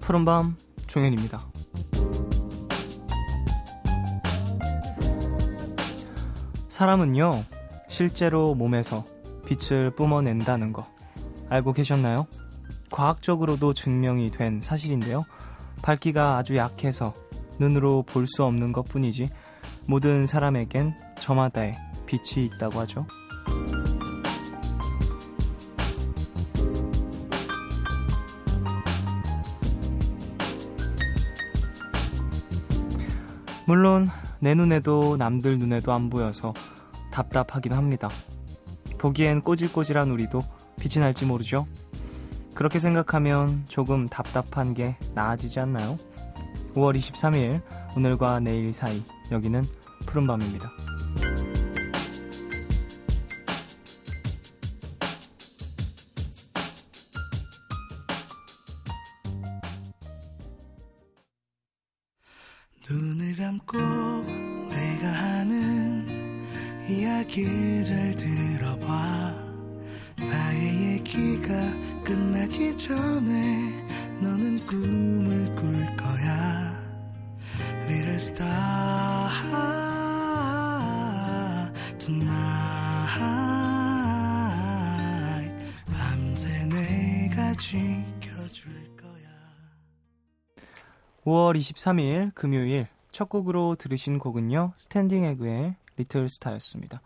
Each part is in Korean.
푸른밤 종현입니다. 사람은요, 실제로 몸에서 빛을 뿜어낸다는 거 알고 계셨나요? 과학적으로도 증명이 된 사실인데요. 밝기가 아주 약해서 눈으로 볼 수 없는 것뿐이지 모든 사람에겐 저마다의 빛이 있다고 하죠. 물론 내 눈에도 남들 눈에도 안 보여서 답답하긴 합니다. 보기엔 꼬질꼬질한 우리도 빛이 날지 모르죠. 그렇게 생각하면 조금 답답한 게 나아지지 않나요? 5월 23일 오늘과 내일 사이, 여기는 푸른밤입니다. 눈을 감고 내가 하는 이야기를 잘 들어봐. 나의 얘기가 끝나기 전에 너는 꿈을 꿀 거야. Little star tonight, 밤새 내가 지켜줄 거야. 5월 23일 금요일 첫 곡으로 들으신 곡은요, 스탠딩 에그의 리틀 스타였습니다.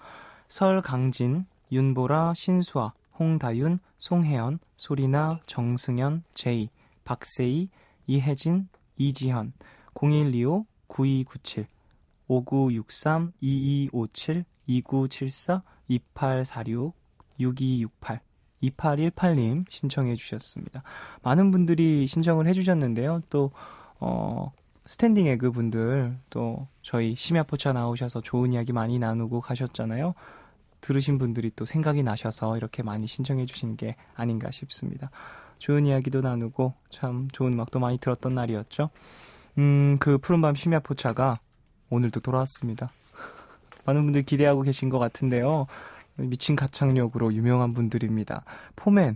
설강진, 윤보라, 신수아, 홍다윤, 송혜연, 소리나, 정승현, 제이, 박세희, 이혜진, 이지현, 0125, 9297, 5963, 2257, 2974, 2846, 6268, 2818님 신청해 주셨습니다. 많은 분들이 신청을 해주셨는데요. 또 스탠딩 에그 분들, 또 저희 심야포차 나오셔서 좋은 이야기 많이 나누고 가셨잖아요. 들으신 분들이 또 생각이 나셔서 이렇게 많이 신청해 주신 게 아닌가 싶습니다. 좋은 이야기도 나누고 참 좋은 음악도 많이 들었던 날이었죠. 그 푸른밤 심야포차가 오늘도 돌아왔습니다. 많은 분들 기대하고 계신 것 같은데요. 미친 가창력으로 유명한 분들입니다. 포맨,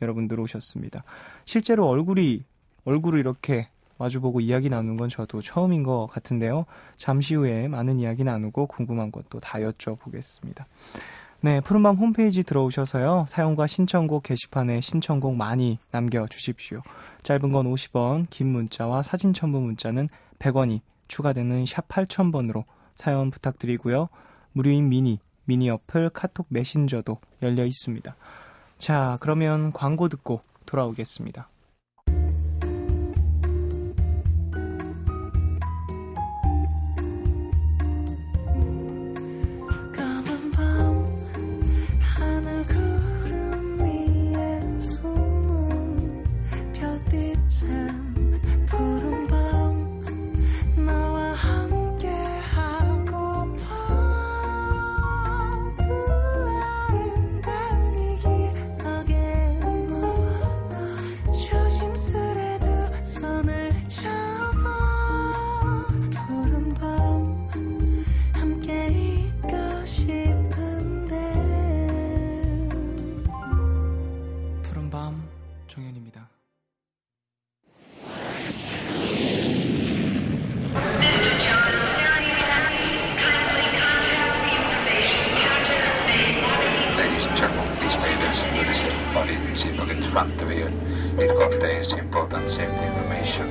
여러분들 오셨습니다. 실제로 얼굴을 이렇게 마주보고 이야기 나누는 건 저도 처음인 것 같은데요. 잠시 후에 많은 이야기 나누고 궁금한 것도 다 여쭤보겠습니다. 네, 푸른밤 홈페이지 들어오셔서요, 사연과 신청곡 게시판에 신청곡 많이 남겨주십시오. 짧은 건 50원, 긴 문자와 사진 첨부 문자는 100원이 추가되는 샵 8000번으로 사연 부탁드리고요. 무료인 미니 어플 카톡 메신저도 열려 있습니다. 자, 그러면 광고 듣고 돌아오겠습니다. 종현입니다. Ladies and gentlemen, please pay attention to this body signal in front of you. It contains important safety information.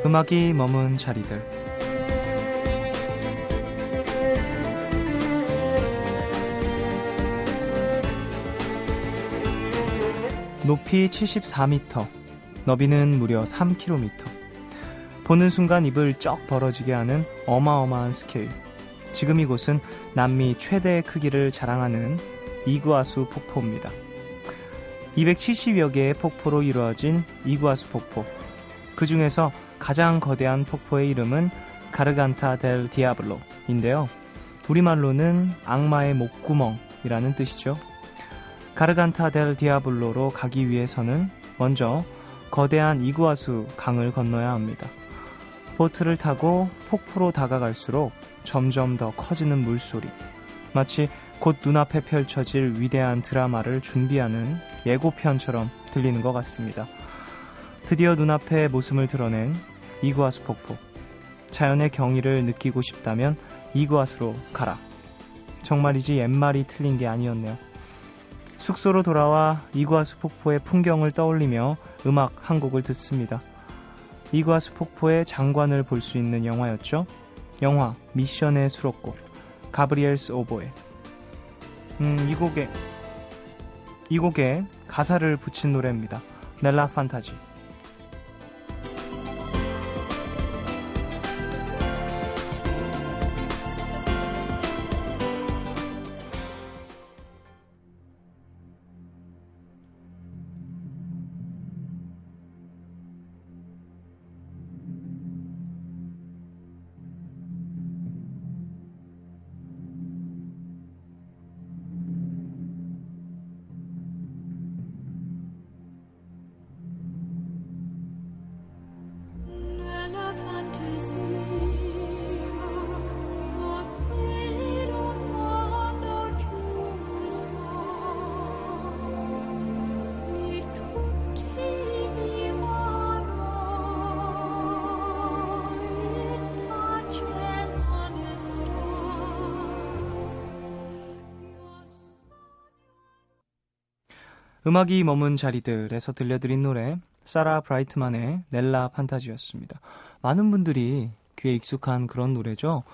음악이 머문 자리들. 높이 74m, 너비는 무려 3km. 보는 순간 입을 쩍 벌어지게 하는 어마어마한 스케일. 지금 이곳은 남미 최대의 크기를 자랑하는 이구아수 폭포입니다. 270여 개의 폭포로 이루어진 이구아수 폭포. 그 중에서 가장 거대한 폭포의 이름은 가르간타 델 디아블로인데요. 우리말로는 악마의 목구멍이라는 뜻이죠. 가르간타 델 디아블로로 가기 위해서는 먼저 거대한 이구아수 강을 건너야 합니다. 보트를 타고 폭포로 다가갈수록 점점 더 커지는 물소리. 마치 곧 눈앞에 펼쳐질 위대한 드라마를 준비하는 예고편처럼 들리는 것 같습니다. 드디어 눈앞에 모습을 드러낸 이구아수 폭포. 자연의 경이를 느끼고 싶다면 이구아수로 가라. 정말이지 옛말이 틀린 게 아니었네요. 숙소로 돌아와 이구아수 폭포의 풍경을 떠올리며 음악 한 곡을 듣습니다. 이구아수 폭포의 장관을 볼 수 있는 영화였죠. 영화 미션의 수록곡 가브리엘스 오보에. 이 곡에 가사를 붙인 노래입니다. 넬라 판타지. 음악이 머문 자리들에서 들려드린 노래 사라 브라이트만의 넬라 판타지였습니다. 많은 분들이 귀에 익숙한 그런 노래죠.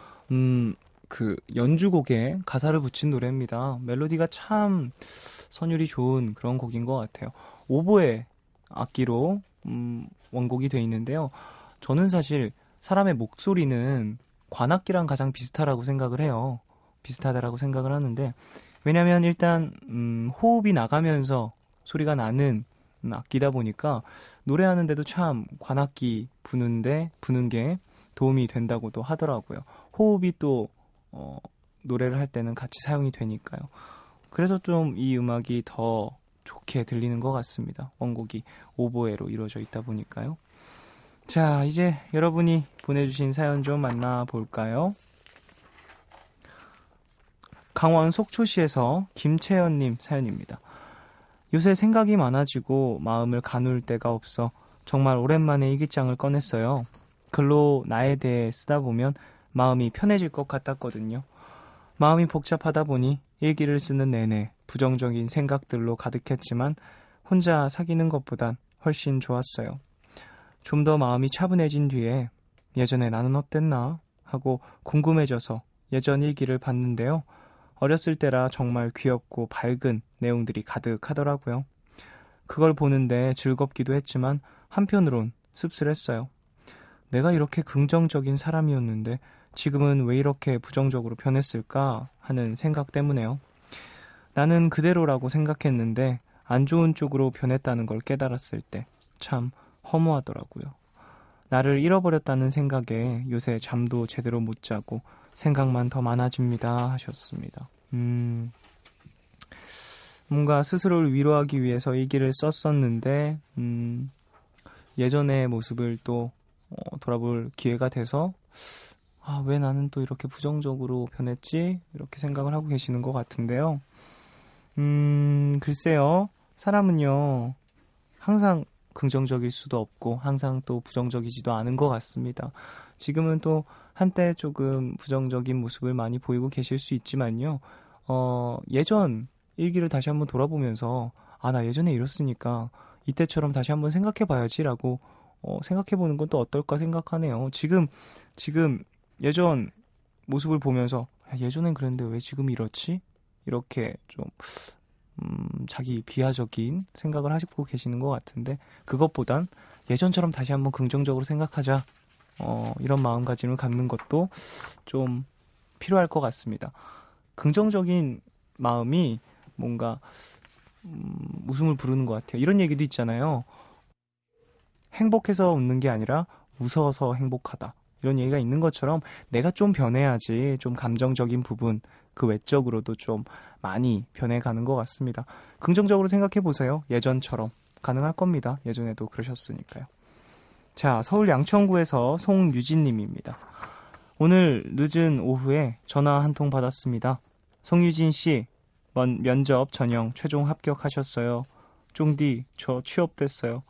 그 연주곡에 가사를 붙인 노래입니다. 멜로디가 참 선율이 좋은 그런 곡인 것 같아요. 오보에 악기로 원곡이 돼 있는데요. 저는 사실 사람의 목소리는 관악기랑 가장 비슷하다고 생각을 해요. 비슷하다라고 생각을 하는데, 왜냐면 일단 호흡이 나가면서 소리가 나는 악기다 보니까 노래하는데도 참 관악기 부는 게 도움이 된다고도 하더라고요. 호흡이 또 노래를 할 때는 같이 사용이 되니까요. 그래서 좀 이 음악이 더 좋게 들리는 것 같습니다. 원곡이 오보에로 이루어져 있다 보니까요. 자, 이제 여러분이 보내주신 사연 좀 만나볼까요? 강원 속초시에서 김채연님 사연입니다. 요새 생각이 많아지고 마음을 가눌 데가 없어 정말 오랜만에 일기장을 꺼냈어요. 글로 나에 대해 쓰다 보면 마음이 편해질 것 같았거든요. 마음이 복잡하다 보니 일기를 쓰는 내내 부정적인 생각들로 가득했지만 혼자 사귀는 것보단 훨씬 좋았어요. 좀 더 마음이 차분해진 뒤에 예전에 나는 어땠나 하고 궁금해져서 예전 일기를 봤는데요. 어렸을 때라 정말 귀엽고 밝은 내용들이 가득하더라고요. 그걸 보는데 즐겁기도 했지만 한편으론 씁쓸했어요. 내가 이렇게 긍정적인 사람이었는데 지금은 왜 이렇게 부정적으로 변했을까 하는 생각 때문에요. 나는 그대로라고 생각했는데 안 좋은 쪽으로 변했다는 걸 깨달았을 때 참 허무하더라고요. 나를 잃어버렸다는 생각에 요새 잠도 제대로 못 자고 생각만 더 많아집니다 하셨습니다. 뭔가 스스로를 위로하기 위해서 일기를 썼었는데 예전의 모습을 또 돌아볼 기회가 돼서 왜 나는 또 이렇게 부정적으로 변했지? 이렇게 생각을 하고 계시는 것 같은데요. 글쎄요. 사람은요. 항상 긍정적일 수도 없고 항상 또 부정적이지도 않은 것 같습니다. 지금은 또 한때 조금 부정적인 모습을 많이 보이고 계실 수 있지만요. 예전 일기를 다시 한번 돌아보면서 나 예전에 이랬으니까 이때처럼 다시 한번 생각해봐야지라고 생각해보는 건 또 어떨까 생각하네요. 지금 예전 모습을 보면서 예전엔 그랬는데 왜 지금 이렇지? 이렇게 좀 자기 비하적인 생각을 하시고 계시는 것 같은데 그것보단 예전처럼 다시 한번 긍정적으로 생각하자 이런 마음가짐을 갖는 것도 좀 필요할 것 같습니다. 긍정적인 마음이 뭔가 웃음을 부르는 것 같아요. 이런 얘기도 있잖아요. 행복해서 웃는 게 아니라 웃어서 행복하다. 이런 얘기가 있는 것처럼 내가 좀 변해야지 좀 감정적인 부분 그 외적으로도 좀 많이 변해가는 것 같습니다. 긍정적으로 생각해 보세요. 예전처럼 가능할 겁니다. 예전에도 그러셨으니까요. 자, 서울 양천구에서 송유진님입니다. 오늘 늦은 오후에 전화 한 통 받았습니다. 송유진 씨, 면접 전형 최종 합격하셨어요. 쫑디, 저 취업됐어요.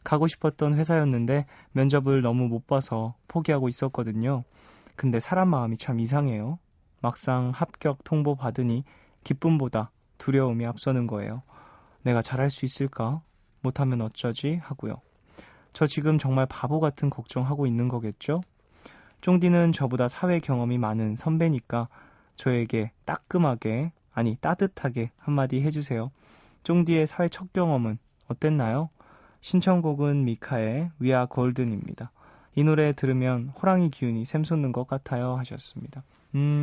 가고 싶었던 회사였는데 면접을 너무 못 봐서 포기하고 있었거든요. 근데 사람 마음이 참 이상해요. 막상 합격 통보 받으니 기쁨보다 두려움이 앞서는 거예요. 내가 잘할 수 있을까? 못하면 어쩌지? 하고요. 저 지금 정말 바보 같은 걱정하고 있는 거겠죠? 쫑디는 저보다 사회 경험이 많은 선배니까 저에게 따끔하게, 아니 따뜻하게 한마디 해주세요. 쫑디의 사회 첫 경험은 어땠나요? 신청곡은 미카의 We Are Golden입니다. 이 노래 들으면 호랑이 기운이 샘솟는 것 같아요 하셨습니다.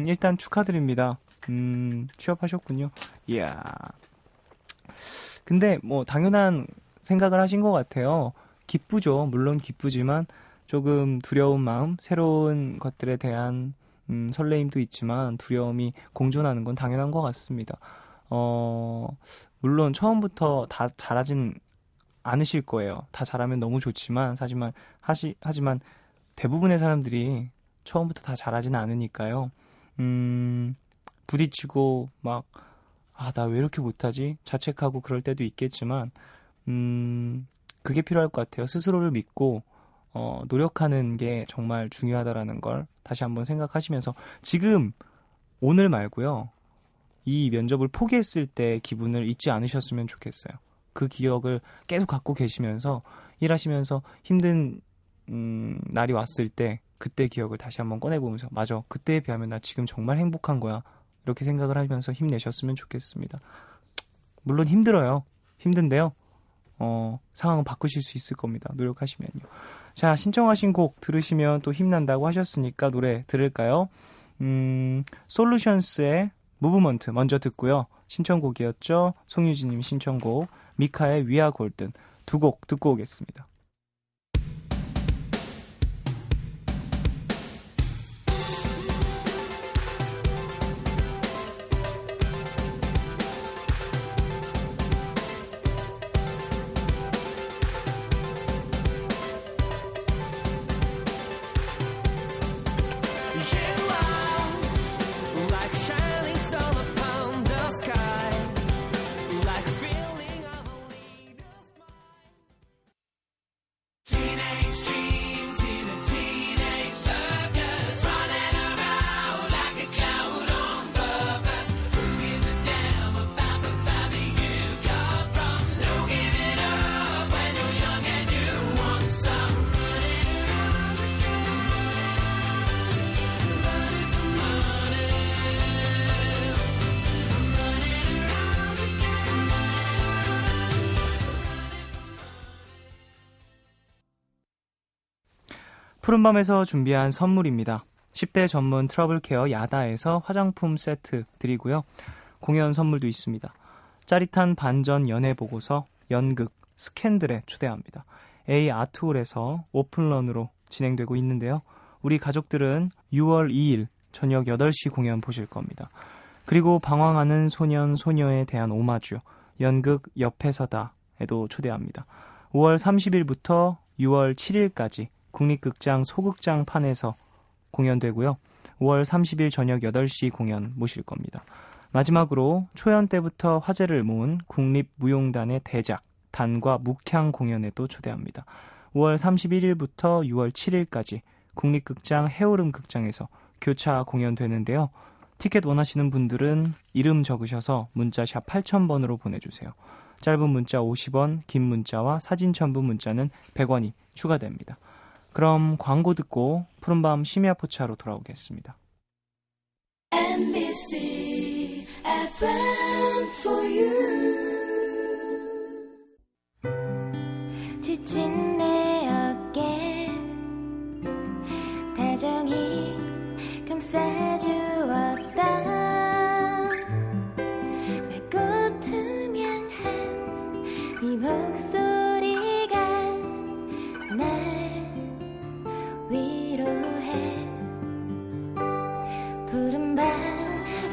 일단 축하드립니다. 취업하셨군요. 이야. 근데 뭐 당연한 생각을 하신 것 같아요. 기쁘죠. 물론 기쁘지만 조금 두려운 마음, 새로운 것들에 대한 설레임도 있지만 두려움이 공존하는 건 당연한 것 같습니다. 물론 처음부터 다 잘하진 않으실 거예요. 다 잘하면 너무 좋지만 하지만 대부분의 사람들이 처음부터 다 잘하진 않으니까요. 부딪히고 막 나 왜 이렇게 못하지? 자책하고 그럴 때도 있겠지만 그게 필요할 것 같아요. 스스로를 믿고 노력하는 게 정말 중요하다라는 걸 다시 한번 생각하시면서 지금 오늘 말고요. 이 면접을 포기했을 때 기분을 잊지 않으셨으면 좋겠어요. 그 기억을 계속 갖고 계시면서 일하시면서 힘든 날이 왔을 때 그때 기억을 다시 한번 꺼내보면서 맞아, 그때에 비하면 나 지금 정말 행복한 거야. 이렇게 생각을 하면서 힘내셨으면 좋겠습니다. 물론 힘들어요. 힘든데요. 상황은 바꾸실 수 있을 겁니다. 노력하시면요. 자, 신청하신 곡 들으시면 또 힘난다고 하셨으니까 노래 들을까요? 솔루션스의 무브먼트 먼저 듣고요. 신청곡이었죠. 송유진님 신청곡 미카의 We Are Golden 두 곡 듣고 오겠습니다. 푸른밤에서 준비한 선물입니다. 10대 전문 트러블 케어 야다에서 화장품 세트 드리고요. 공연 선물도 있습니다. 짜릿한 반전 연애 보고서 연극 스캔들에 초대합니다. A 아트홀에서 오픈런으로 진행되고 있는데요. 우리 가족들은 6월 2일 저녁 8시 공연 보실 겁니다. 그리고 방황하는 소년 소녀에 대한 오마주 연극 옆에서다에도 초대합니다. 5월 30일부터 6월 7일까지 국립극장 소극장판에서 공연되고요. 5월 30일 저녁 8시 공연 모실 겁니다. 마지막으로 초연 때부터 화제를 모은 국립무용단의 대작 단과 묵향 공연에도 초대합니다. 5월 31일부터 6월 7일까지 국립극장 해오름 극장에서 교차 공연되는데요. 티켓 원하시는 분들은 이름 적으셔서 문자샵 8000번으로 보내주세요. 짧은 문자 50원, 긴 문자와 사진 첨부 문자는 100원이 추가됩니다. 그럼 광고 듣고 푸른밤 심야포차로 돌아오겠습니다. MBC FM for you. 지친 내 어깨 다정히 감싸주었다. 맑고 투명한 네 목소리가 날 위로해. 푸른 밤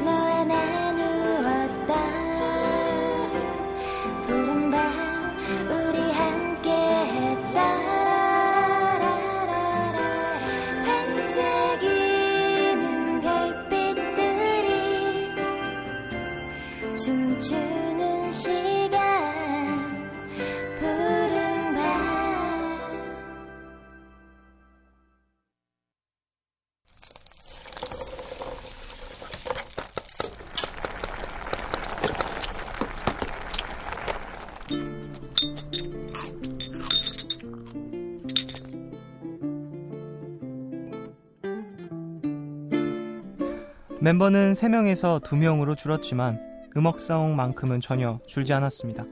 너와 나누었다. 멤버는 3명에서 2명으로 줄었지만 음악성만큼은 전혀 줄지 않았습니다.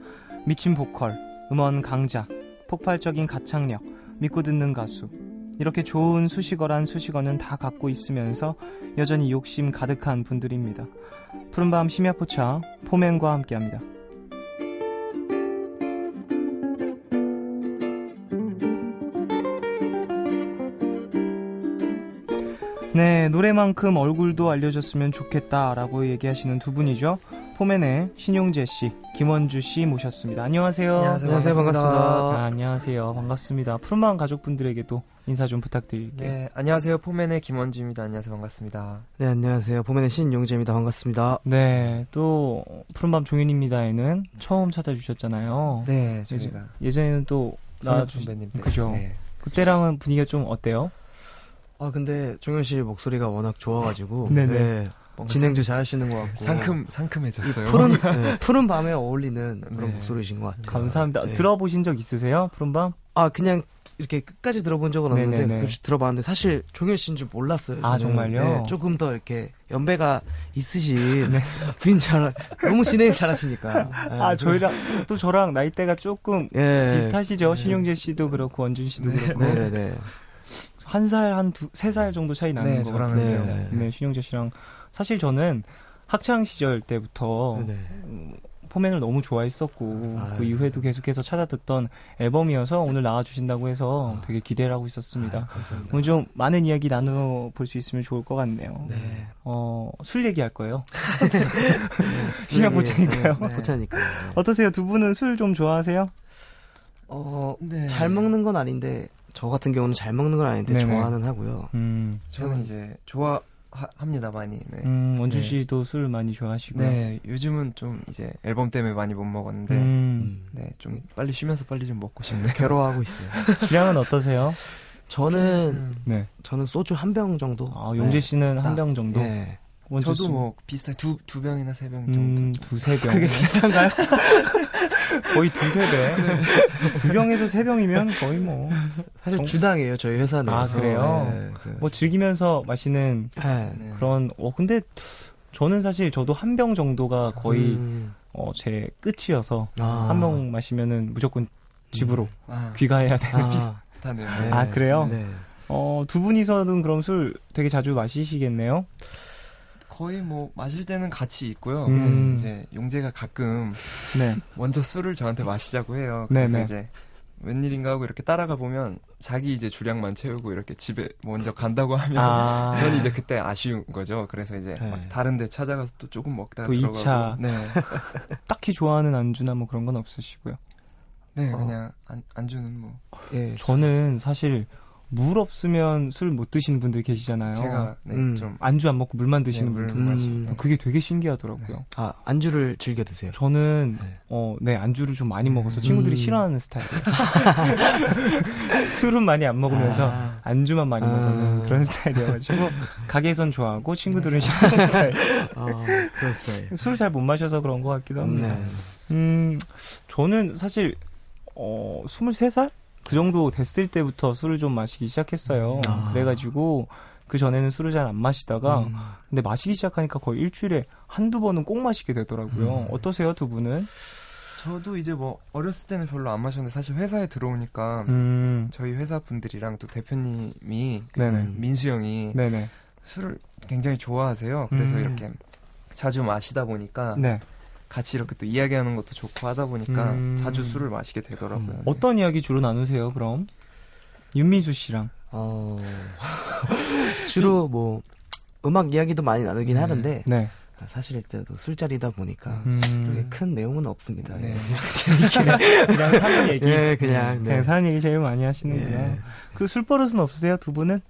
미친 보컬, 음원 강자, 폭발적인 가창력, 믿고 듣는 가수, 이렇게 좋은 수식어란 수식어는 다 갖고 있으면서 여전히 욕심 가득한 분들입니다. 푸른밤 심야포차 포맨과 함께합니다. 네, 노래만큼 얼굴도 알려졌으면 좋겠다라고 얘기하시는 두 분이죠. 포맨의 신용재 씨, 김원주 씨 모셨습니다. 안녕하세요. 안녕하세요. 반갑습니다. 안녕하세요. 반갑습니다. 푸른밤 가족분들에게도 인사 좀 부탁드릴게요. 네, 안녕하세요. 포맨의 김원주입니다. 안녕하세요. 반갑습니다. 네, 안녕하세요. 포맨의 신용재입니다. 반갑습니다. 네, 또 푸른밤 종윤입니다에는 처음 찾아주셨잖아요. 네, 저희가 예전에는 또 소년 선배님 때. 그죠. 네. 그때랑은 분위기가 좀 어때요? 근데 종현 씨 목소리가 워낙 좋아가지고 네네. 네, 진행도 잘하시는 것 같고 상큼해졌어요. 푸른 밤에 어울리는 그런 네. 목소리신 것 같아요. 감사합니다. 네. 들어보신 적 있으세요? 푸른밤? 그냥 이렇게 끝까지 들어본 적은 없는데 네네네. 가끔씩 들어봤는데 사실 종현 씨인 줄 몰랐어요. 아, 저는. 정말요? 네, 조금 더 이렇게 연배가 있으신 부인 너무 진행을 잘하시니까. 네, 저희랑 또 저랑 나이대가 조금 예. 비슷하시죠? 신용재 씨도 그렇고 원준 씨도 그렇고 네네네. 한 살, 세 살 정도 차이 나는 네, 것 저랑은 같아요. 네. 네, 신용재 씨랑 사실 저는 학창 시절 때부터 네. 포맨을 너무 좋아했었고 그 이후에도 계속해서 찾아 듣던 앨범이어서 오늘 나와주신다고 해서 되게 기대를 하고 있었습니다. 감사합니다. 오늘 좀 많은 이야기 나눠볼 수 있으면 좋을 것 같네요. 네. 술 얘기할 거예요. 시간 보차니까요. 네. 보차니까. 어떠세요? 두 분은 술 좀 좋아하세요? 네. 잘 먹는 건 아닌데 저 같은 경우는 잘 먹는 건 아닌데 네네. 좋아는 하고요. 저는 이제 좋아합니다, 많이. 네. 원준 네. 씨도 술 많이 좋아하시고요. 네, 요즘은 좀 이제 앨범 때문에 많이 못 먹었는데, 네, 좀 빨리 쉬면서 빨리 좀 먹고 싶네요. 괴로워하고 있어요. 주량은 어떠세요? 저는 네. 소주 한 병 정도. 용재 씨는 딱, 한 병 정도. 네. 원준 저도 씨? 뭐 비슷하게 두 병이나 세 병 정도. 두세 병. 그게 비슷한가요? 거의 두세 배. 두 병에서 세 병이면 거의 뭐. 사실 주당이에요 저희 회사 내에서. 그래요? 네, 그래서. 뭐 즐기면서 마시는 네. 네. 그런, 근데 저는 사실 저도 한 병 정도가 거의 제 끝이어서 한 병 마시면은 무조건 집으로 귀가해야 되는 비슷하네요. 아, 그래요? 네. 두 분이서는 그럼 술 되게 자주 마시시겠네요? 거의 뭐 마실 때는 같이 있고요. 이제 용재가 가끔 네. 먼저 술을 저한테 마시자고 해요. 그래서 네네. 이제 웬일인가 하고 이렇게 따라가 보면 자기 이제 주량만 채우고 이렇게 집에 먼저 간다고 하면 저는 이제 그때 아쉬운 거죠. 그래서 이제 네. 막 다른 데 찾아가서 또 조금 먹다가 또 들어가고 2차. 네. 딱히 좋아하는 안주나 뭐 그런 건 없으시고요. 네, 그냥 안주는 뭐 예, 저는 사실 물 없으면 술 못 드시는 분들 계시잖아요. 제가 좀 안주 안 먹고 물만 드시는 물 분들. 마시고. 그게 되게 신기하더라고요. 안주를 즐겨 드세요. 저는 네. 안주를 좀 많이 먹어서 친구들이 싫어하는 스타일이에요. 술은 많이 안 먹으면서 안주만 많이 먹는 그런 스타일이어가지고 가게에선 좋아하고 친구들은 싫어하는 스타일. 그런 스타일. 술을 잘 못 마셔서 그런 것 같기도 합니다. 네. 저는 사실 23살? 그 정도 됐을 때부터 술을 좀 마시기 시작했어요. 그래가지고 그 전에는 술을 잘 안 마시다가 근데 마시기 시작하니까 거의 일주일에 한두 번은 꼭 마시게 되더라고요. 어떠세요, 두 분은? 저도 이제 뭐 어렸을 때는 별로 안 마셨는데 사실 회사에 들어오니까 저희 회사 분들이랑 또 대표님이 네네. 민수 형이 네네. 술을 굉장히 좋아하세요. 그래서 이렇게 자주 마시다 보니까 네. 같이 이렇게 또 이야기하는 것도 좋고 하다 보니까 자주 술을 마시게 되더라고요. 어떤 이야기 주로 나누세요, 그럼? 윤민수 씨랑. 주로 뭐 음악 이야기도 많이 나누긴 하는데 네. 사실 이때도 술자리다 보니까 음. 그렇게 큰 내용은 없습니다. 네. 그냥 사는 얘기. 네, 그냥 사는 얘기 제일 많이 하시는구나. 네. 그 술버릇은 없으세요, 두 분은?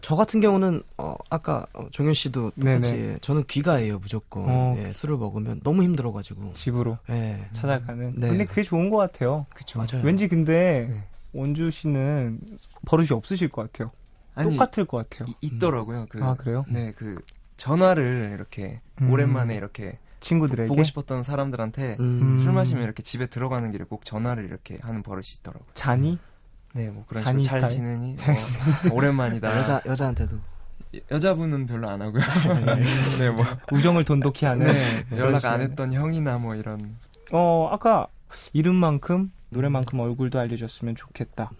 저 같은 경우는 아까 종현 씨도 똑같이 네네. 저는 귀가해요 무조건. 예, 술을 먹으면 너무 힘들어가지고 집으로 예. 찾아가는. 네. 근데 그게 좋은 것 같아요. 그쵸. 맞아요. 왠지 근데 네. 원주 씨는 버릇이 없으실 것 같아요. 아니, 똑같을 것 같아요. 있더라고요. 그래요? 네, 전화를 이렇게 오랜만에 이렇게 친구들에게 보고 싶었던 사람들한테 술 마시면 이렇게 집에 들어가는 길에 꼭 전화를 이렇게 하는 버릇이 있더라고요. 잔이? 네, 뭐 그런 잔이 식으로 잘 스타일? 지내니? 뭐, 오랜만이다. 여자한테도 여자분은 별로 안 하고요. 네, 뭐 우정을 돈독히 하는 연락 안 했던 형이나 뭐 이런. 아까 이름만큼 노래만큼 얼굴도 알려줬으면 좋겠다.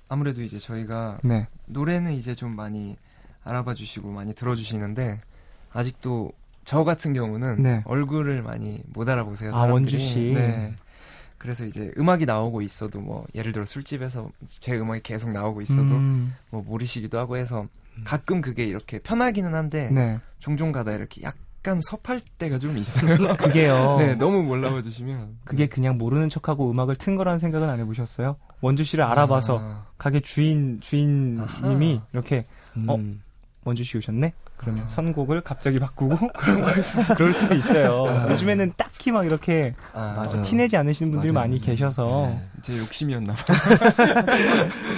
아무래도 이제 저희가 네. 노래는 이제 좀 많이 알아봐 주시고 많이 들어주시는데 아직도 저 같은 경우는 네. 얼굴을 많이 못 알아보세요. 사람들이. 원주 씨. 네. 그래서 이제 음악이 나오고 있어도 뭐 예를 들어 술집에서 제 음악이 계속 나오고 있어도 뭐 모르시기도 하고 해서 가끔 그게 이렇게 편하기는 한데 네. 종종 가다 이렇게 약간 섭할 때가 좀 있어요. 그게요. 네, 너무 몰라봐 주시면 그게 그냥 모르는 척하고 음악을 튼 거라는 생각은 안 해보셨어요? 원주 씨를 알아봐서 가게 주인님이 아하. 이렇게 원주 씨 오셨네? 그러면 선곡을 갑자기 바꾸고 그럴 수도 있어요. 요즘에는 딱히 막 이렇게 맞아요. 티내지 않으시는 분들이 맞아요, 많이 맞아요. 계셔서 네. 제 욕심이었나 봐요.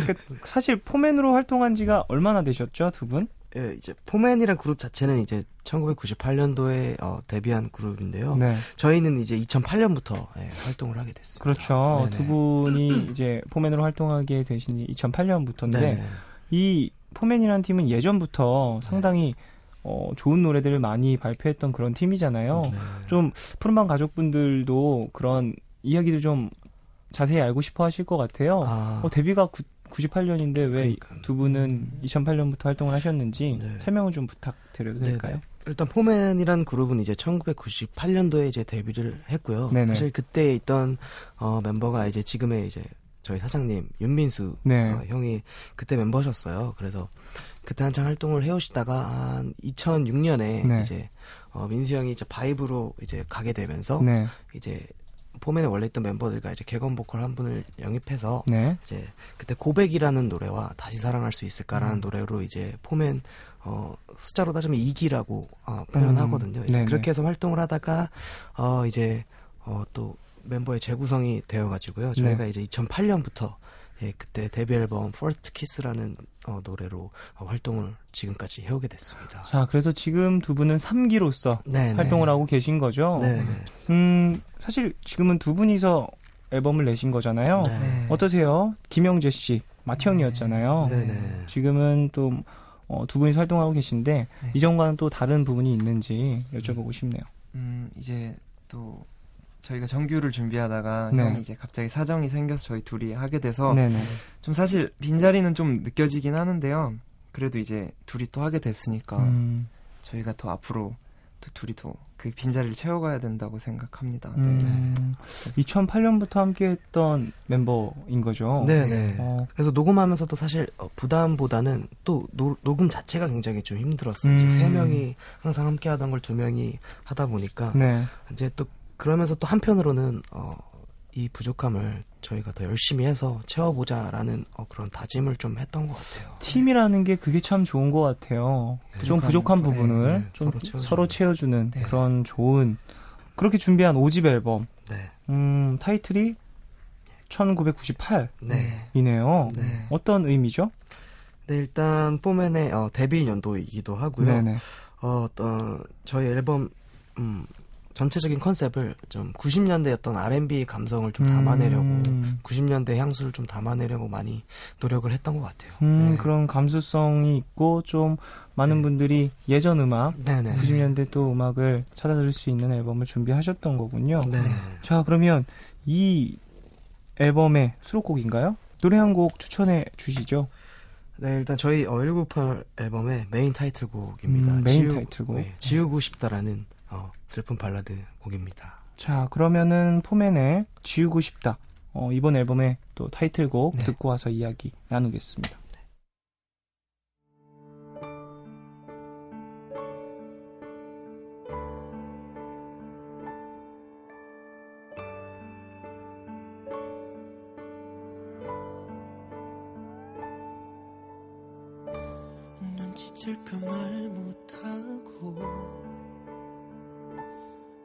그러니까 사실 포맨으로 활동한 지가 얼마나 되셨죠, 두 분? 예, 이제 포맨이란 그룹 자체는 이제 1998년도에 데뷔한 그룹인데요. 네. 저희는 이제 2008년부터 활동을 하게 됐습니다. 그렇죠. 네네. 두 분이 이제 포맨으로 활동하게 되신 지 2008년부터인데 네네. 이 포맨이라는 팀은 예전부터 상당히 좋은 노래들을 많이 발표했던 그런 팀이잖아요. 네. 좀 푸른밤 가족분들도 그런 이야기도 좀 자세히 알고 싶어 하실 것 같아요. 데뷔가 98년인데 왜 그러니까요. 두 분은 2008년부터 활동을 하셨는지 네. 설명을 좀 부탁드려도 될까요? 네네. 일단 포맨이란 그룹은 이제 1998년도에 이제 데뷔를 했고요. 네네. 사실 그때 있던 멤버가 이제 지금의 이제 저희 사장님 윤민수 네. 형이 그때 멤버셨어요. 그래서 그때 한창 활동을 해오시다가 한 2006년에 네. 이제 민수 형이 이제 바이브로 이제 가게 되면서 네. 이제 포맨에 원래 있던 멤버들과 이제 객원 보컬 한 분을 영입해서 네. 이제 그때 고백이라는 노래와 다시 사랑할 수 있을까라는 노래로 이제 포맨 숫자로 따지면 2기라고 표현하거든요. 네네. 그렇게 해서 활동을 하다가 이제 또 멤버의 재구성이 되어가지고요. 저희가 네. 이제 2008년부터 그때 데뷔 앨범 First Kiss라는 노래로 활동을 지금까지 해오게 됐습니다. 자, 그래서 지금 두 분은 3기로서 네네. 활동을 하고 계신 거죠? 네네. 사실 지금은 두 분이서 앨범을 내신 거잖아요. 네. 어떠세요? 김영재 씨, 마티형이었잖아요. 네네. 지금은 또 두 분이서 활동하고 계신데 이전과는 또 다른 부분이 있는지 여쭤보고 싶네요. 이제 또 저희가 정규를 준비하다가 네. 형이 이제 갑자기 사정이 생겨서 저희 둘이 하게 돼서 네네. 좀 사실 빈자리는 좀 느껴지긴 하는데요. 그래도 이제 둘이 또 하게 됐으니까 저희가 더 앞으로 또 둘이 더 그 빈자리를 채워가야 된다고 생각합니다. 네. 2008년부터 함께했던 멤버인 거죠? 네네. 그래서 녹음하면서도 사실 부담보다는 또 녹음 자체가 굉장히 좀 힘들었어요. 이제 3명이 항상 함께 하던 걸 2명이 하다 보니까 네. 이제 또 그러면서 또 한편으로는 이 부족함을 저희가 더 열심히 해서 채워보자라는 그런 다짐을 좀 했던 것 같아요. 팀이라는 게 그게 참 좋은 것 같아요. 좀 부족한 부분을 좀 서로 채워주는 그런 좋은 그렇게 준비한 5집 앨범. 네. 타이틀이 1998이네요. 네. 어떤 의미죠? 네, 일단 포맨의 데뷔 연도이기도 하고요. 네네. 저희 앨범 전체적인 컨셉을 좀 90년대 어떤 R&B 감성을 좀 담아내려고 90년대 향수를 좀 담아내려고 많이 노력을 했던 것 같아요. 네. 그런 감수성이 있고 좀 많은 분들이 예전 음악, 네네. 90년대 또 음악을 찾아 들을 수 있는 앨범을 준비하셨던 거군요. 네. 자, 그러면 이 앨범의 수록곡인가요? 노래 한 곡 추천해 주시죠. 네, 일단 저희 1998 앨범의 메인 타이틀곡입니다. 메인 타이틀곡. 네, 지우고 싶다라는 슬픈 발라드 곡입니다. 자, 그러면은 포맨의 지우고 싶다. 이번 앨범의 또 타이틀곡 듣고 와서 이야기 나누겠습니다. 눈치챌까 말 못하고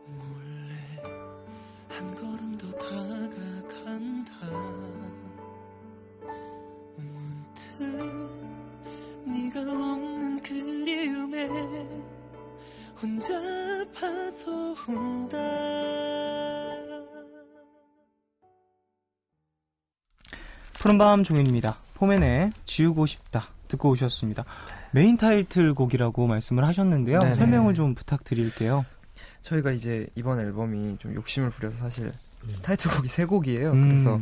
몰래 한 걸음 더 다가간다. 문득 네가 없는 그리움에 혼자 아파서 운다. 푸른밤 종윤입니다. 포맨의 지우고 싶다 듣고 오셨습니다. 메인 타이틀곡이라고 말씀을 하셨는데요. 네네. 설명을 좀 부탁드릴게요. 저희가 이제 이번 앨범이 좀 욕심을 부려서 사실 타이틀곡이 3곡이에요. 그래서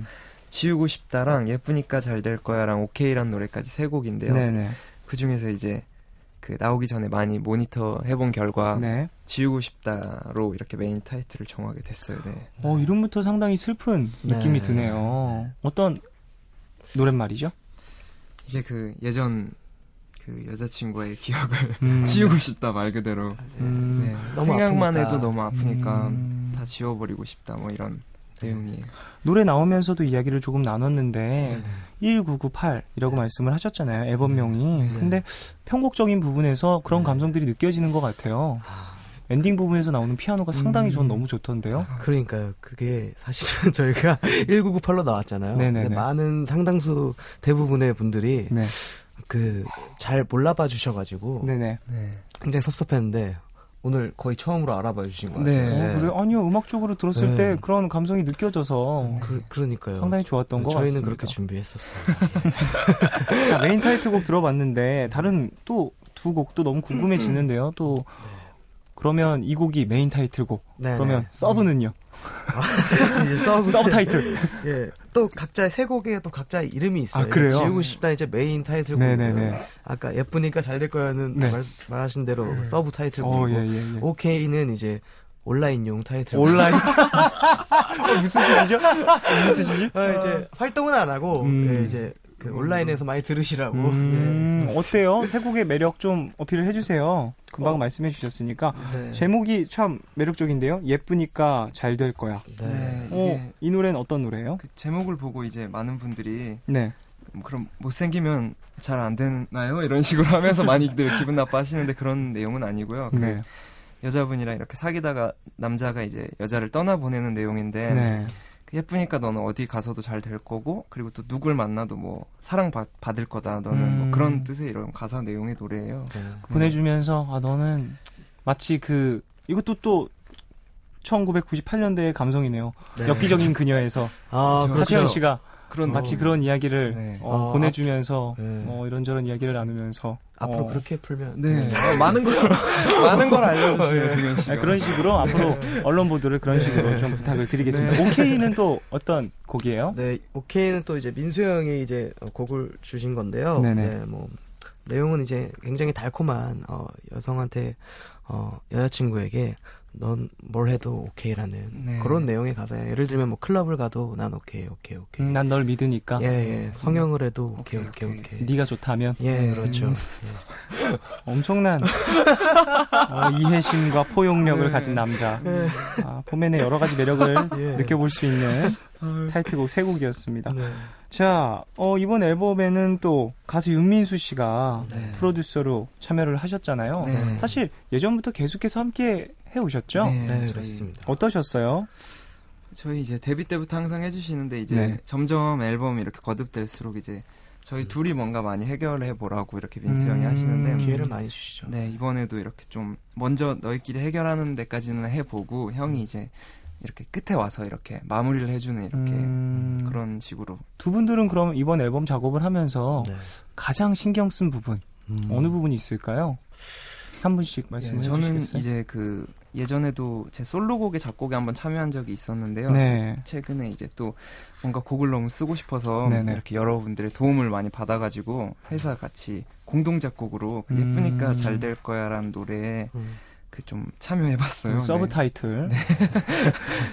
지우고 싶다랑 예쁘니까 잘 될 거야랑 오케이란 노래까지 3곡인데요. 네네. 그 중에서 이제 그 나오기 전에 많이 모니터 해본 결과 네. 지우고 싶다로 이렇게 메인 타이틀을 정하게 됐어요. 네. 이름부터 상당히 슬픈 느낌이 드네요. 어떤 노랫말이죠? 이제 그 예전 그 여자친구의 기억을 지우고 싶다 말 그대로. 네. 너무 생각만 아프니까. 해도 너무 아프니까 다 지워버리고 싶다 뭐 이런 내용이에요. 노래 나오면서도 이야기를 조금 나눴는데 1998이라고 말씀을 하셨잖아요. 앨범명이. 근데 편곡적인 부분에서 그런 감성들이 느껴지는 것 같아요. 엔딩 부분에서 나오는 피아노가 상당히 전 너무 좋던데요. 그러니까요. 그게 사실은 저희가 1998로 나왔잖아요. 네네네. 근데 많은 상당수 대부분의 분들이 네. 그 잘 몰라봐 주셔가지고 네네. 굉장히 섭섭했는데 오늘 거의 처음으로 알아봐 주신 것 네. 같아요. 그래요? 아니요. 음악적으로 들었을 네. 때 그런 감성이 느껴져서 그러니까요. 상당히 좋았던 것 저희는 같습니다. 그렇게 준비했었어요. 자, 메인 타이틀곡 들어봤는데 다른 또 두 곡도 너무 궁금해지는데요. 또 그러면 이 곡이 메인 타이틀곡. 네네. 그러면 서브는요? 이제 서브 타이틀. 예, 또 각자의 세 곡에 또 각자의 이름이 있어요. 아, 그래요? 지우고 싶다 이제 메인 타이틀곡. 네네네. 아까 예쁘니까 잘 될 거야는 네. 말하신 대로 서브 타이틀곡이고 예. 오케이는 이제 온라인용 타이틀곡. 온라인. 무슨 뜻이죠? 무슨 뜻이지? 이제 활동은 안 하고 예, 이제 그 온라인에서 많이 들으시라고. 예. 어때요? 세 곡의 매력 좀 어필을 해주세요. 금방 말씀해 주셨으니까. 네. 제목이 참 매력적인데요. 예쁘니까 잘 될 거야. 네. 이게 이 노래는 어떤 노래예요? 그 제목을 보고 이제 많은 분들이 네. 그럼 못생기면 잘 안 되나요? 이런 식으로 하면서 많이들 기분 나빠하시는데 그런 내용은 아니고요. 그 네. 여자분이랑 이렇게 사귀다가 남자가 이제 여자를 떠나보내는 내용인데 네. 그 예쁘니까 너는 어디 가서도 잘 될 거고 그리고 또 누굴 만나도 뭐 사랑 받을 거다 너는 뭐 그런 뜻의 이런 가사 내용의 노래예요. 보내주면서 너는 마치 이것도 또 1998년대의 감성이네요. 네. 엽기적인 그녀에서 그렇죠. 차태현 씨가 그런 마치 그런 이야기를 네. 보내주면서 네. 이런저런 이야기를 나누면서 앞으로 그렇게 풀면 네. 많은 걸 알려주시네요, 종현 씨가. 그런 식으로 앞으로 언론 보도를 그런 식으로 좀 부탁을 드리겠습니다. 오케이는 또 어떤 곡이에요? 네, 오케이는 또 이제 민수 형이 이제 곡을 주신 건데요. 네네. 네, 뭐 내용은 이제 굉장히 달콤한 여성한테 여자친구에게 넌 뭘 해도 오케이라는 네. 그런 내용의 가사예요. 예를 들면 뭐 클럽을 가도 난 오케이. 난 널 믿으니까. 예, 성형을 해도 오케이. 네가 좋다면. 예, 그렇죠. 엄청난 이해심과 포용력을 가진 남자. 봄에는 여러 가지 매력을 느껴볼 수 있는 타이틀곡 세 곡이었습니다. 네. 자, 이번 앨범에는 또 가수 윤민수 씨가 프로듀서로 참여를 하셨잖아요. 네. 사실 예전부터 계속해서 함께 해오셨죠? 네, 그렇습니다. 어떠셨어요? 저희 이제 데뷔 때부터 항상 해주시는데 이제 네. 점점 앨범이 이렇게 거듭될수록 이제 저희 둘이 뭔가 많이 해결해 보라고 이렇게 민수 형이 하시는데 기회를 많이 주시죠. 네, 이번에도 이렇게 좀 먼저 너희끼리 해결하는 데까지는 해보고 형이 이제 이렇게 끝에 와서 이렇게 마무리를 해주는 이렇게 그런 식으로. 두 분들은 그럼 이번 앨범 작업을 하면서 네. 가장 신경 쓴 부분 어느 부분이 있을까요? 한 분씩 말씀해 저는 주시겠어요? 이제 예전에도 제 솔로곡의 작곡에 한번 참여한 적이 있었는데요. 네. 최근에 이제 또 뭔가 곡을 너무 쓰고 싶어서 네네. 이렇게 여러분들의 도움을 많이 받아가지고 회사 같이 공동 작곡으로 예쁘니까 잘 될 거야라는 노래에 좀 참여해봤어요. 서브 네. 타이틀.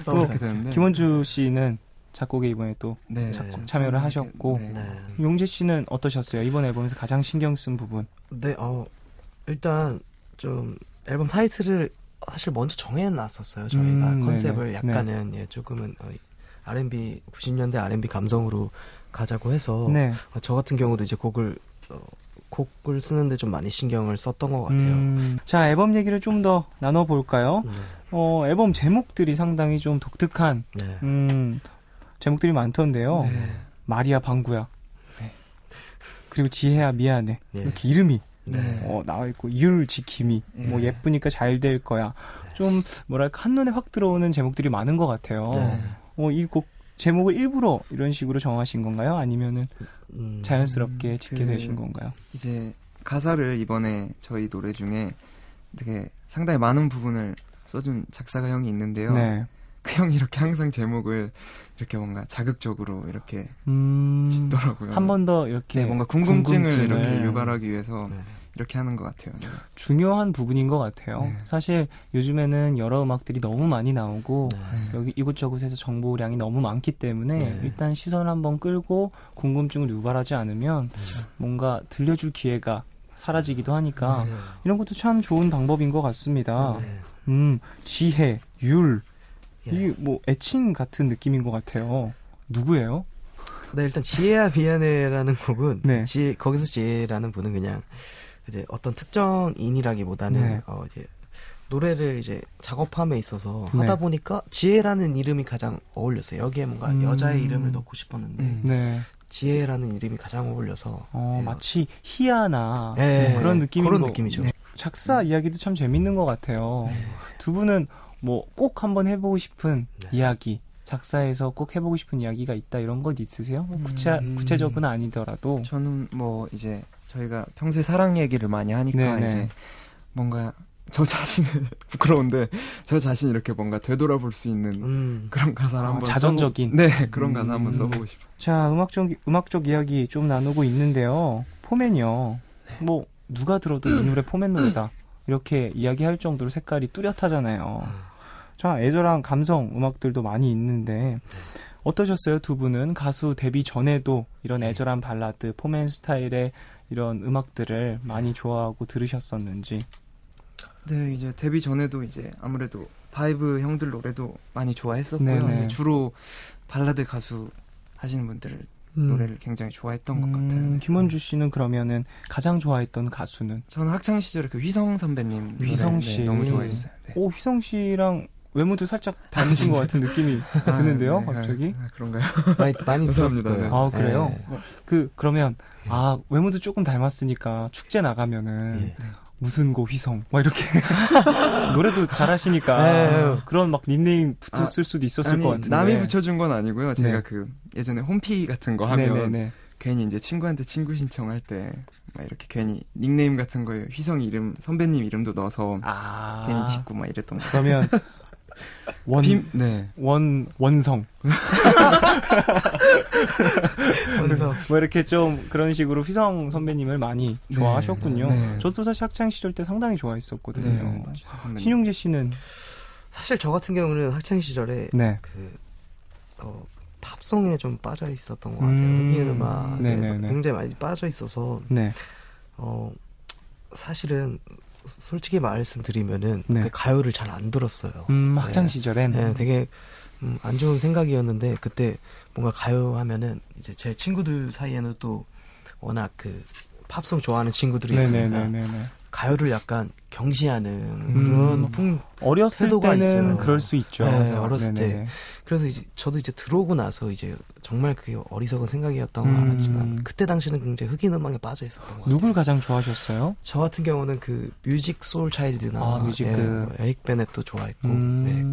또 그렇게 되는데 김원주 씨는 작곡에 이번에 또 네. 참여를 하셨고 네. 용재 씨는 어떠셨어요? 이번 앨범에서 가장 신경 쓴 부분. 네, 일단 좀 앨범 타이틀을 사실 먼저 정해놨었어요. 저희가 컨셉을 네네. 약간은 조금은 R&B 90년대 R&B 감성으로 가자고 해서 네. 저 같은 경우도 이제 곡을 쓰는데 좀 많이 신경을 썼던 것 같아요. 자, 앨범 얘기를 좀 더 나눠볼까요? 앨범 제목들이 상당히 좀 독특한 네. 제목들이 많던데요. 네. 마리아 방구야. 그리고 지혜야 미안해. 네. 이렇게 이름이 네. 나와 있고 이율 지킴이 뭐 예쁘니까 잘 될 거야. 좀 뭐랄까 한눈에 확 들어오는 제목들이 많은 것 같아요. 이 곡 제목을 일부러 이런 식으로 정하신 건가요? 아니면은 자연스럽게 짓게 되신 건가요? 이제 가사를 이번에 저희 노래 중에 되게 상당히 많은 부분을 써준 작사가 형이 있는데요. 네. 그 형이 이렇게 항상 제목을 이렇게 뭔가 자극적으로 이렇게 짓더라고요. 한 번 더 이렇게 뭔가 궁금증을 이렇게 유발하기 위해서 네. 이렇게 하는 것 같아요. 네. 중요한 부분인 것 같아요. 네. 사실 요즘에는 여러 음악들이 너무 많이 나오고 네. 여기 이곳저곳에서 정보량이 너무 많기 때문에 네. 일단 시선을 한번 끌고 궁금증을 유발하지 않으면 뭔가 들려줄 기회가 사라지기도 하니까 네. 이런 것도 참 좋은 방법인 것 같습니다. 네. 지혜, 율 예. 이게 뭐 애칭 같은 느낌인 것 같아요. 누구예요? 네, 일단 지혜야 미안해라는 곡은 네. 거기서 지혜라는 분은 그냥 이제 어떤 특정인이라기보다는 네. 이제 노래를 이제 작업함에 있어서 네. 하다 보니까 지혜라는 이름이 가장 어울렸어요. 여기에 뭔가 여자의 이름을 넣고 싶었는데 네. 지혜라는 이름이 가장 어울려서 마치 희야나 네, 그런 느낌인 그런 거. 느낌이죠. 네. 작사 이야기도 참 재밌는 것 같아요. 두 분은 뭐 꼭 한번 해보고 싶은 이야기, 작사에서 꼭 해보고 싶은 이야기가 있다 이런 것 있으세요? 뭐 구체적은 아니더라도. 저는 뭐 이제 저희가 평소에 사랑 얘기를 많이 하니까 네네. 이제 뭔가 저 자신을 부끄러운데 저 자신 이렇게 뭔가 되돌아볼 수 있는 그런 가사를 한번 자전적인. 네, 그런 가사 한번 써보고 싶어요. 자, 음악적 이야기 좀 나누고 있는데요. 포맨이요. 뭐 누가 들어도 이 노래 포맨 노래다 이렇게 이야기할 정도로 색깔이 뚜렷하잖아요. 자, 애절한 감성 음악들도 많이 있는데 어떠셨어요? 두 분은 가수 데뷔 전에도 이런 애절한 발라드, 포맨 스타일의 이런 음악들을 많이 좋아하고 들으셨었는지. 네, 이제 데뷔 전에도 이제 아무래도 바이브 형들 노래도 많이 좋아했었고요. 네네. 네, 주로 발라드 가수 하시는 분들 노래를 굉장히 좋아했던 것 같아요. 김원주 씨는 그러면은 가장 좋아했던 가수는? 저는 학창 시절에 그 휘성 선배님 휘성 노래, 씨. 네, 너무 좋아했어요. 네. 오, 휘성 씨랑 외모도 살짝 닮으신 것 같은 느낌이 드는데요, 네, 갑자기? 그런가요? 많이 들었을 감사합니다. 거예요. 아, 그래요? 네. 그러면 외모도 조금 닮았으니까 축제 나가면은 무슨 고 휘성 막 이렇게 노래도 잘하시니까 그런 막 닉네임 붙었을 수도 있었을 것 같은데. 남이 붙여준 건 아니고요. 제가 네. 그 예전에 홈피 같은 거 하면 네네네. 괜히 이제 친구한테 친구 신청할 때 막 이렇게 괜히 닉네임 같은 거에 휘성 이름, 선배님 이름도 넣어서 괜히 짓고 막 이랬던 거. 그러면 네. 원성. 원성. 뭐 이렇게 좀 그런 식으로 휘성 선배님을 많이 좋아하셨군요. 네. 저도 사실 학창 시절 때 상당히 좋아했었거든요. 선배님. 신용재 씨는 사실 저 같은 경우는 학창 시절에 네. 팝송에 좀 빠져 있었던 것 같아요. 흑인 음악에 네네네. 굉장히 많이 빠져 있어서 네. 사실은 솔직히 말씀드리면은 네. 그 가요를 잘 안 들었어요. 학창 시절엔 네, 되게 안 좋은 생각이었는데 그때 뭔가 가요 하면은 이제 제 친구들 사이에는 또 워낙 그 팝송 좋아하는 친구들이 있으니까 네네네네. 가요를 약간 경시하는 그런 어렸을 태도가 때는 있어요. 그럴 수 있죠. 네, 어렸을 네네네. 때. 그래서 이제 저도 이제 들어오고 나서 이제 정말 그게 어리석은 생각이었던 걸 알았지만 그때 당시는 굉장히 흑인 음악에 빠져 있었던 것 같아요. 누굴 가장 좋아하셨어요? 저 같은 경우는 그 뮤직 소울 차일드나 뭐 에릭 베넷도 좋아했고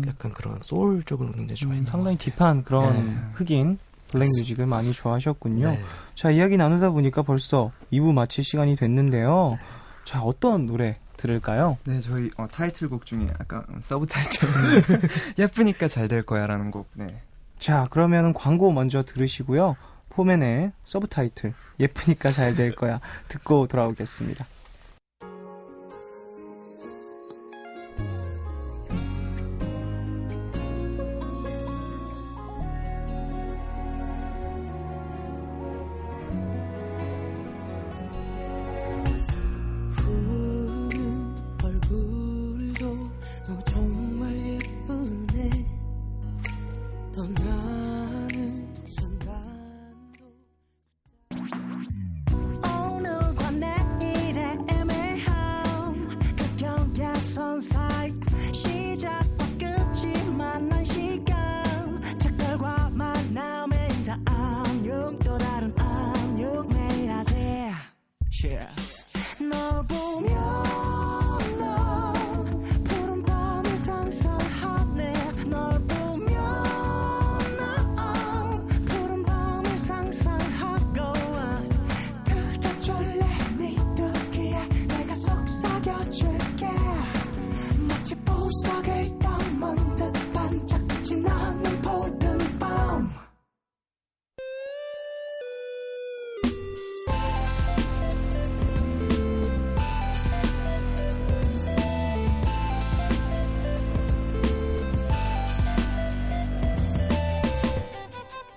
약간 그런 소울 쪽을 굉장히 좋아했던 상당히 것 같아요. 딥한 그런 흑인 블랙 뮤직을 많이 좋아하셨군요. 네. 자, 이야기 나누다 보니까 벌써 2부 마칠 시간이 됐는데요. 자, 어떤 노래 들을까요? 네, 저희 타이틀곡 중에 아까 서브 타이틀 예쁘니까 잘 될 거야라는 곡. 네. 자, 그러면 광고 먼저 들으시고요. 포맨의 서브 타이틀 예쁘니까 잘 될 거야 듣고 돌아오겠습니다. 얼굴도 너 정말 예쁘네 떠나는 순간도 오늘과 내일의 애매함 그 경계선 사이 시작과 끝이 만난 시간 착각과 만남의 인사 안녕 또 다른 안녕 매일 하지 널 보면 넌 푸른 밤을 상상하네 널 보면 넌 푸른 밤을 상상하고 들어줄래 네 듣기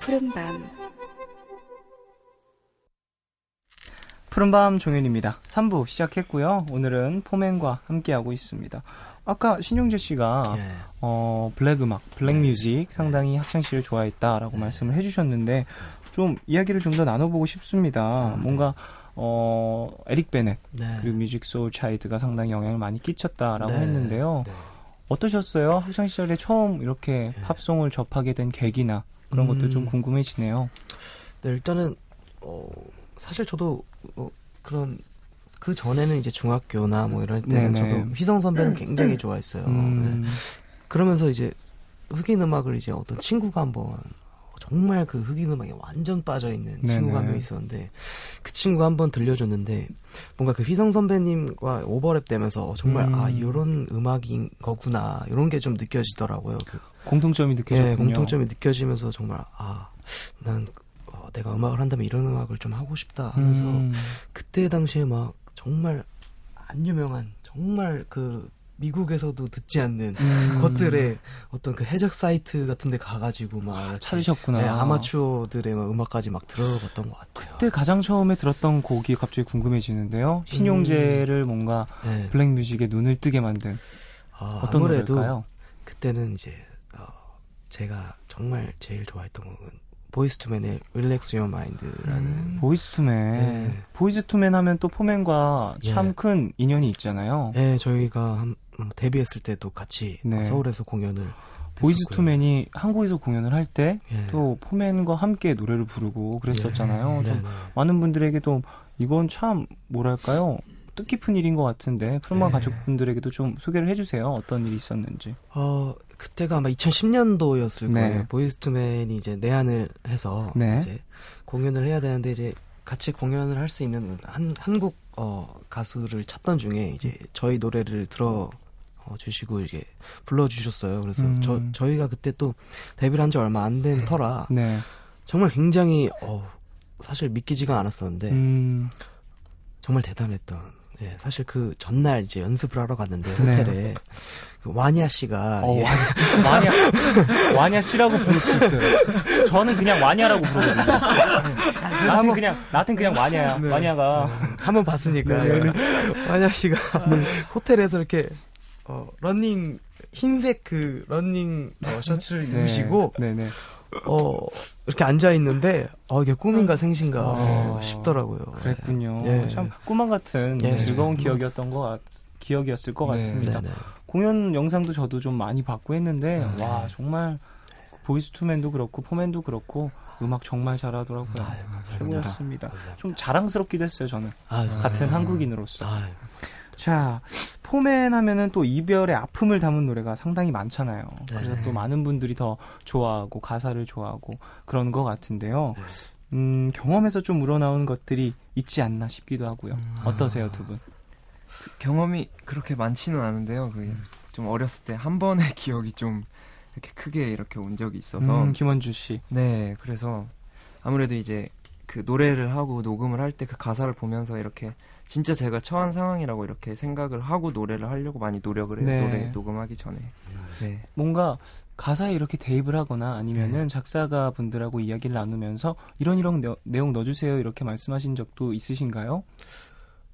푸른밤 푸른밤 종현입니다. 3부 시작했고요. 오늘은 포맨과 함께하고 있습니다. 아까 신용재 씨가 예. 블랙 음악, 블랙 뮤직 상당히 학창시절 좋아했다라고 말씀을 해주셨는데 좀 이야기를 좀 더 나눠보고 싶습니다. 뭔가 에릭 베넷 네. 그리고 뮤직 소울 차일드가 상당히 영향을 많이 끼쳤다라고 네. 했는데요. 네. 어떠셨어요? 학창시절에 처음 이렇게 팝송을 접하게 된 계기나 그런 것도 좀 궁금해지네요. 네, 일단은 사실 저도 그런 그 전에는 이제 중학교나 뭐 이럴 때는 네네. 저도 휘성 선배는 굉장히 좋아했어요. 네. 그러면서 이제 흑인 음악을 이제 어떤 친구가 한번 정말 그 흑인 음악에 완전 빠져 있는 친구가 한 명 있었는데 그 친구가 한번 들려줬는데 뭔가 그 휘성 선배님과 오버랩 되면서 정말 이런 음악인 거구나 이런 게 좀 느껴지더라고요. 공통점이 느껴졌군요. 네, 공통점이 느껴지면서 정말 난 내가 음악을 한다면 이런 음악을 좀 하고 싶다 하면서 그때 당시에 막 정말 안 유명한 정말 그 미국에서도 듣지 않는 것들의 어떤 그 해적 사이트 같은 데 가가지고 막 찾으셨구나. 네, 아마추어들의 막 음악까지 막 들어봤던 것 같아요. 그때 가장 처음에 들었던 곡이 갑자기 궁금해지는데요. 신용재를 뭔가 네. 블랙 뮤직에 눈을 뜨게 만든 어떤 아무래도 노래일까요? 그때는 이제 제가 정말 제일 좋아했던 곡은 보이스투맨의 Relax Your Mind라는 보이스투맨. 네. 보이스투맨 하면 또 포맨과 참 큰 인연이 있잖아요. 네, 저희가 데뷔했을 때도 같이 네. 서울에서 공연을 보이스투맨이 한국에서 공연을 할 때 또 예. 포맨과 함께 노래를 부르고 그랬었잖아요. 네, 좀 네. 많은 분들에게도 이건 참 뭐랄까요? 뜻깊은 일인 것 같은데 푸른밤 가족분들에게도 좀 소개를 해주세요. 어떤 일이 있었는지. 그때가 아마 2010년도였을 네. 거예요. 보이스투맨이 이제 내한을 해서 네. 이제 공연을 해야 되는데 이제 같이 공연을 할 수 있는 한국 가수를 찾던 중에 이제 저희 노래를 들어 주시고 이제 불러주셨어요. 그래서 저희가 그때 또 데뷔를 한 지 얼마 안 된 터라 네. 정말 굉장히 사실 믿기지가 않았었는데 정말 대단했던. 예, 사실 그 전날 이제 연습을 하러 갔는데 호텔에 그 와냐 씨가 와냐 씨라고 부를 수 있어요. 저는 그냥 와냐라고 부르거든요. 나한텐 그냥 와냐야. 네. 와냐가 한번 봤으니까 와냐 씨가 호텔에서 이렇게 러닝 흰색 그 러닝 셔츠를 입으시고 네네. 이렇게 앉아 있는데 이게 꿈인가 생신가 싶더라고요. 그랬군요. 예. 참 꿈만 같은 예. 즐거운 기억이었을 것 같습니다. 네네. 공연 영상도 저도 좀 많이 봤고 했는데 와 정말 보이스투맨도 그렇고 포맨도 그렇고 음악 정말 잘하더라고요. 최고였습니다. 좀 자랑스럽기도 했어요 저는. 같은 한국인으로서. 자, 포맨 하면은 또 이별의 아픔을 담은 노래가 상당히 많잖아요. 그래서 또 많은 분들이 더 좋아하고 가사를 좋아하고 그런 것 같은데요. 경험에서 좀 우러나온 것들이 있지 않나 싶기도 하고요. 어떠세요, 두 분? 경험이 그렇게 많지는 않은데요. 좀 어렸을 때 한 번의 기억이 좀 이렇게 크게 이렇게 온 적이 있어서. 김원주 씨. 네, 그래서 아무래도 이제 그 노래를 하고 녹음을 할 때 그 가사를 보면서 이렇게 진짜 제가 처한 상황이라고 이렇게 생각을 하고 노래를 하려고 많이 노력을 해요. 네. 노래 녹음하기 전에. 네. 뭔가 가사에 이렇게 대입을 하거나 아니면은 작사가 분들하고 이야기를 나누면서 이런 내용 넣어주세요 이렇게 말씀하신 적도 있으신가요?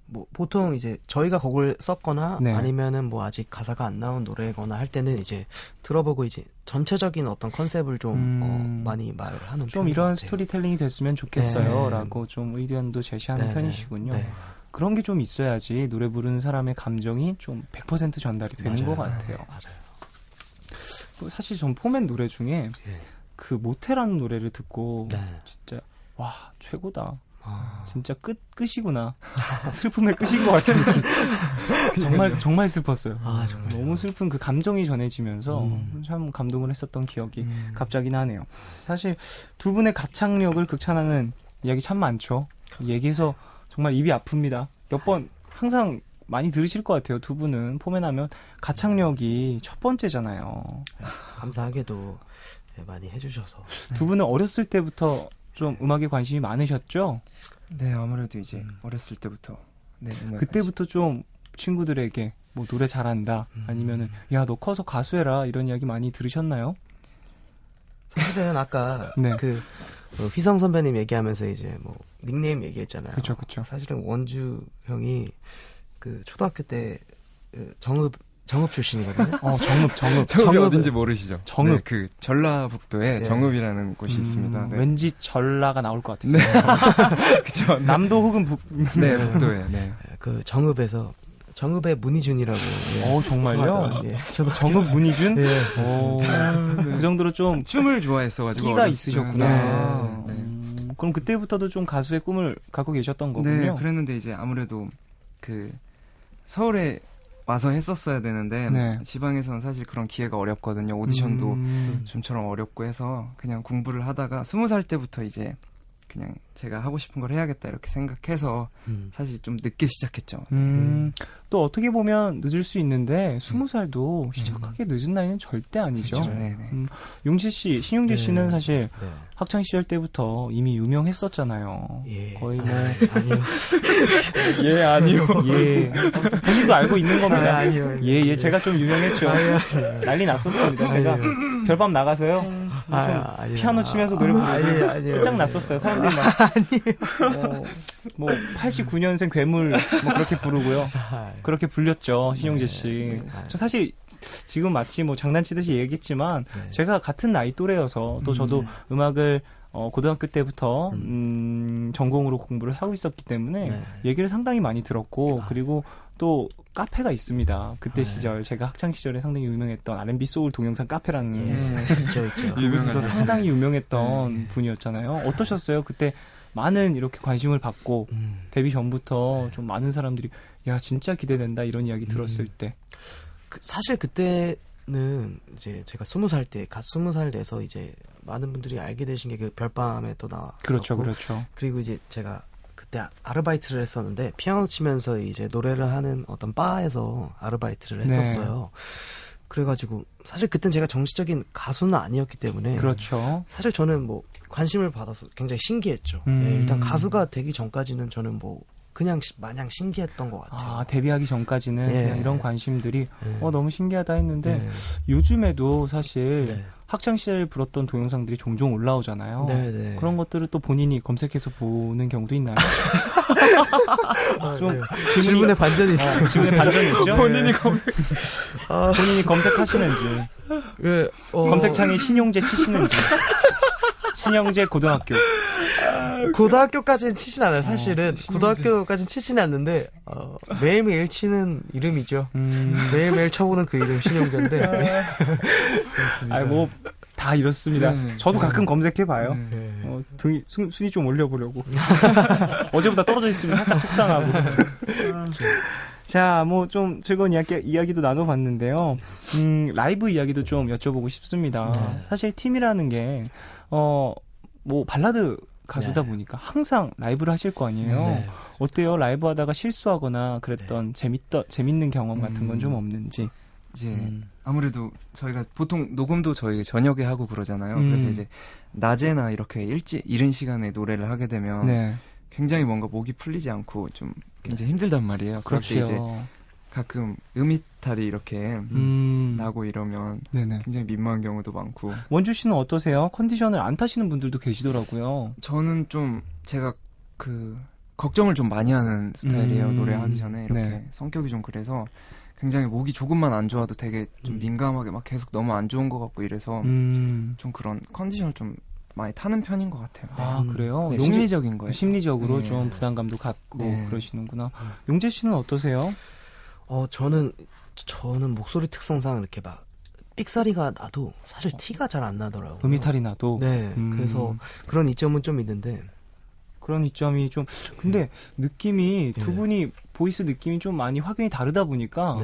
뭐 보통 이제 저희가 곡을 썼거나 네. 아니면은 뭐 아직 가사가 안 나온 노래거나 할 때는 이제 들어보고 이제 전체적인 어떤 컨셉을 좀 많이 말을 하는 좀 편인 이런 것 같아요. 스토리텔링이 됐으면 좋겠어요 네. 라고 좀 의견도 제시하는 네, 편이시군요. 네. 그런 게 좀 있어야지 노래 부르는 사람의 감정이 좀 100% 전달이 되는 맞아요. 것 같아요. 맞아요. 사실 전 포맨 노래 중에 예. 그 모텔하는 노래를 듣고 네. 진짜 와 최고다. 진짜 끝이구나. 슬픔의 끝인 것 같은 느낌. 정말 슬펐어요. 정말. 너무 슬픈 그 감정이 전해지면서 참 감동을 했었던 기억이 갑자기 나네요. 사실 두 분의 가창력을 극찬하는 이야기 참 많죠. 얘기해서 정말 입이 아픕니다. 몇 번 항상 많이 들으실 것 같아요. 두 분은 포맨하면 가창력이 첫 번째잖아요. 감사하게도 많이 해주셔서 두 분은 어렸을 때부터 좀 음악에 관심이 많으셨죠? 네, 아무래도 이제 어렸을 때부터. 네, 그때부터 좀 친구들에게 뭐 노래 잘한다 아니면은 야, 너 커서 가수해라 이런 이야기 많이 들으셨나요? 사실은 아까 네. 휘성 선배님 얘기하면서 이제 뭐 닉네임 얘기했잖아요. 그쵸, 그쵸. 사실은 원주 형이 그 초등학교 때 정읍 출신이거든요. 정읍이 어딘지 모르시죠? 정읍. 네, 그 전라북도에 네. 정읍이라는 곳이 있습니다. 네. 왠지 전라가 나올 것 같았어요. 그쵸. 남도 혹은 북. 네, 북도에. 네. 그 정읍에서 정읍의 문희준이라고. 정말요? 예, 저도 정읍 문희준? 예. 그 정도로 좀 춤을 좋아했어가지고 끼가 어렸을 있으셨구나. 때. 네. 그럼 그때부터도 좀 가수의 꿈을 갖고 계셨던 거군요. 네, 그랬는데 이제 아무래도 그 서울에 와서 했었어야 되는데 네. 지방에서는 사실 그런 기회가 어렵거든요. 오디션도 좀처럼 어렵고 해서 그냥 공부를 하다가 20살 때부터 이제 그냥 제가 하고 싶은 걸 해야겠다 이렇게 생각해서 사실 좀 늦게 시작했죠. 또 어떻게 보면 늦을 수 있는데 20살도 시작하기 늦은 나이는 절대 아니죠. 그렇죠. 네네. 용재 씨, 신용재 네. 씨는 사실 네. 학창 시절 때부터 이미 유명했었잖아요. 예. 거의 뭐 아니요. 예, 아니요. 예, 본인도 알고 있는 겁니다. 아니요. 예, 제가 좀 유명했죠. 난리 났었습니다. 제가 별밤 나가서요. 아니요. 피아노 치면서 노래 부르고 끝장 났었어요. 사람들이 막 뭐 89년생 괴물 뭐 그렇게 부르고요. 그렇게 불렸죠, 신용재 씨. 저 사실 지금 마치 뭐 장난치듯이 얘기했지만 제가 같은 나이 또래여서 또 저도 음악을 고등학교 때부터 전공으로 공부를 하고 있었기 때문에 얘기를 상당히 많이 들었고 그리고 또 카페가 있습니다. 그때 시절 제가 학창 시절에 상당히 유명했던 R&B 소울 동영상 카페라는 있죠. 그곳에서 상당히 유명했던 분이었잖아요. 어떠셨어요? 그때 많은 이렇게 관심을 받고 데뷔 전부터 좀 많은 사람들이 야 진짜 기대된다 이런 이야기 들었을 때 사실 그때는 이제 제가 20살 때 갓 20살 돼서 이제 많은 분들이 알게 되신 게 그 별밤에 또 나왔었고 그렇죠. 그리고 이제 제가 그때 아르바이트를 했었는데 피아노 치면서 이제 노래를 하는 어떤 바에서 아르바이트를 했었어요. 그래가지고 사실 그땐 제가 정식적인 가수는 아니었기 때문에 그렇죠. 사실 저는 뭐 관심을 받아서 굉장히 신기했죠. 네, 일단 가수가 되기 전까지는 저는 뭐 그냥 마냥 신기했던 것 같아요. 데뷔하기 전까지는 그냥 이런 관심들이 너무 신기하다 했는데 네. 요즘에도 사실 학창 시절에 불었던 동영상들이 종종 올라오잖아요. 네. 그런 것들을 또 본인이 검색해서 보는 경우도 있나요? 좀 질문에 반전이 있어요. 질문에 반전이 있죠? 본인이 본인이 검색하시는지 검색창에 신용재 치시는지 신영재 고등학교 고등학교까지는 치진 않아요. 사실은 고등학교까지는 치진 않는데 매일매일 치는 이름이죠. 매일매일 쳐보는 그 이름 신용재인데 그렇습니다. 뭐 다 이렇습니다. 저도 가끔 검색해봐요. 등이 순위 좀 올려보려고. 어제보다 떨어져 있으면 살짝 속상하고. 자, 뭐 좀 즐거운 이야기도 나눠봤는데요. 라이브 이야기도 좀 여쭤보고 싶습니다. 사실 팀이라는 게 뭐 발라드 가수다 보니까 항상 라이브를 하실 거 아니에요. 어때요? 라이브 하다가 실수하거나 그랬던 재밌는 경험 같은 건 좀 없는지. 이제 아무래도 저희가 보통 녹음도 저희 저녁에 하고 그러잖아요. 그래서 이제 낮에나 이렇게 이른 시간에 노래를 하게 되면 굉장히 뭔가 목이 풀리지 않고 좀 굉장히 힘들단 말이에요. 그렇죠. 이제 가끔 음이탈이 이렇게 나고 이러면 굉장히 민망한 경우도 많고. 원주 씨는 어떠세요? 컨디션을 안 타시는 분들도 계시더라고요. 저는 좀 제가 걱정을 좀 많이 하는 스타일이에요. 노래하기 전에 이렇게 성격이 좀 그래서 굉장히 목이 조금만 안 좋아도 되게 좀 민감하게 막 계속 너무 안 좋은 것 같고 이래서 좀 그런 컨디션을 좀 많이 타는 편인 것 같아요. 그래요? 네, 심리적인 거예요. 심리적으로 좀 부담감도 갖고 그러시는구나. 용재 씨는 어떠세요? 저는 목소리 특성상 이렇게 막 삑사리가 나도 사실 티가 잘 안 나더라고요. 음이탈이 나도. 그래서 그런 이점은 좀 있는데. 그런 이점이 좀 근데 느낌이 두 분이 보이스 느낌이 좀 많이 확연히 다르다 보니까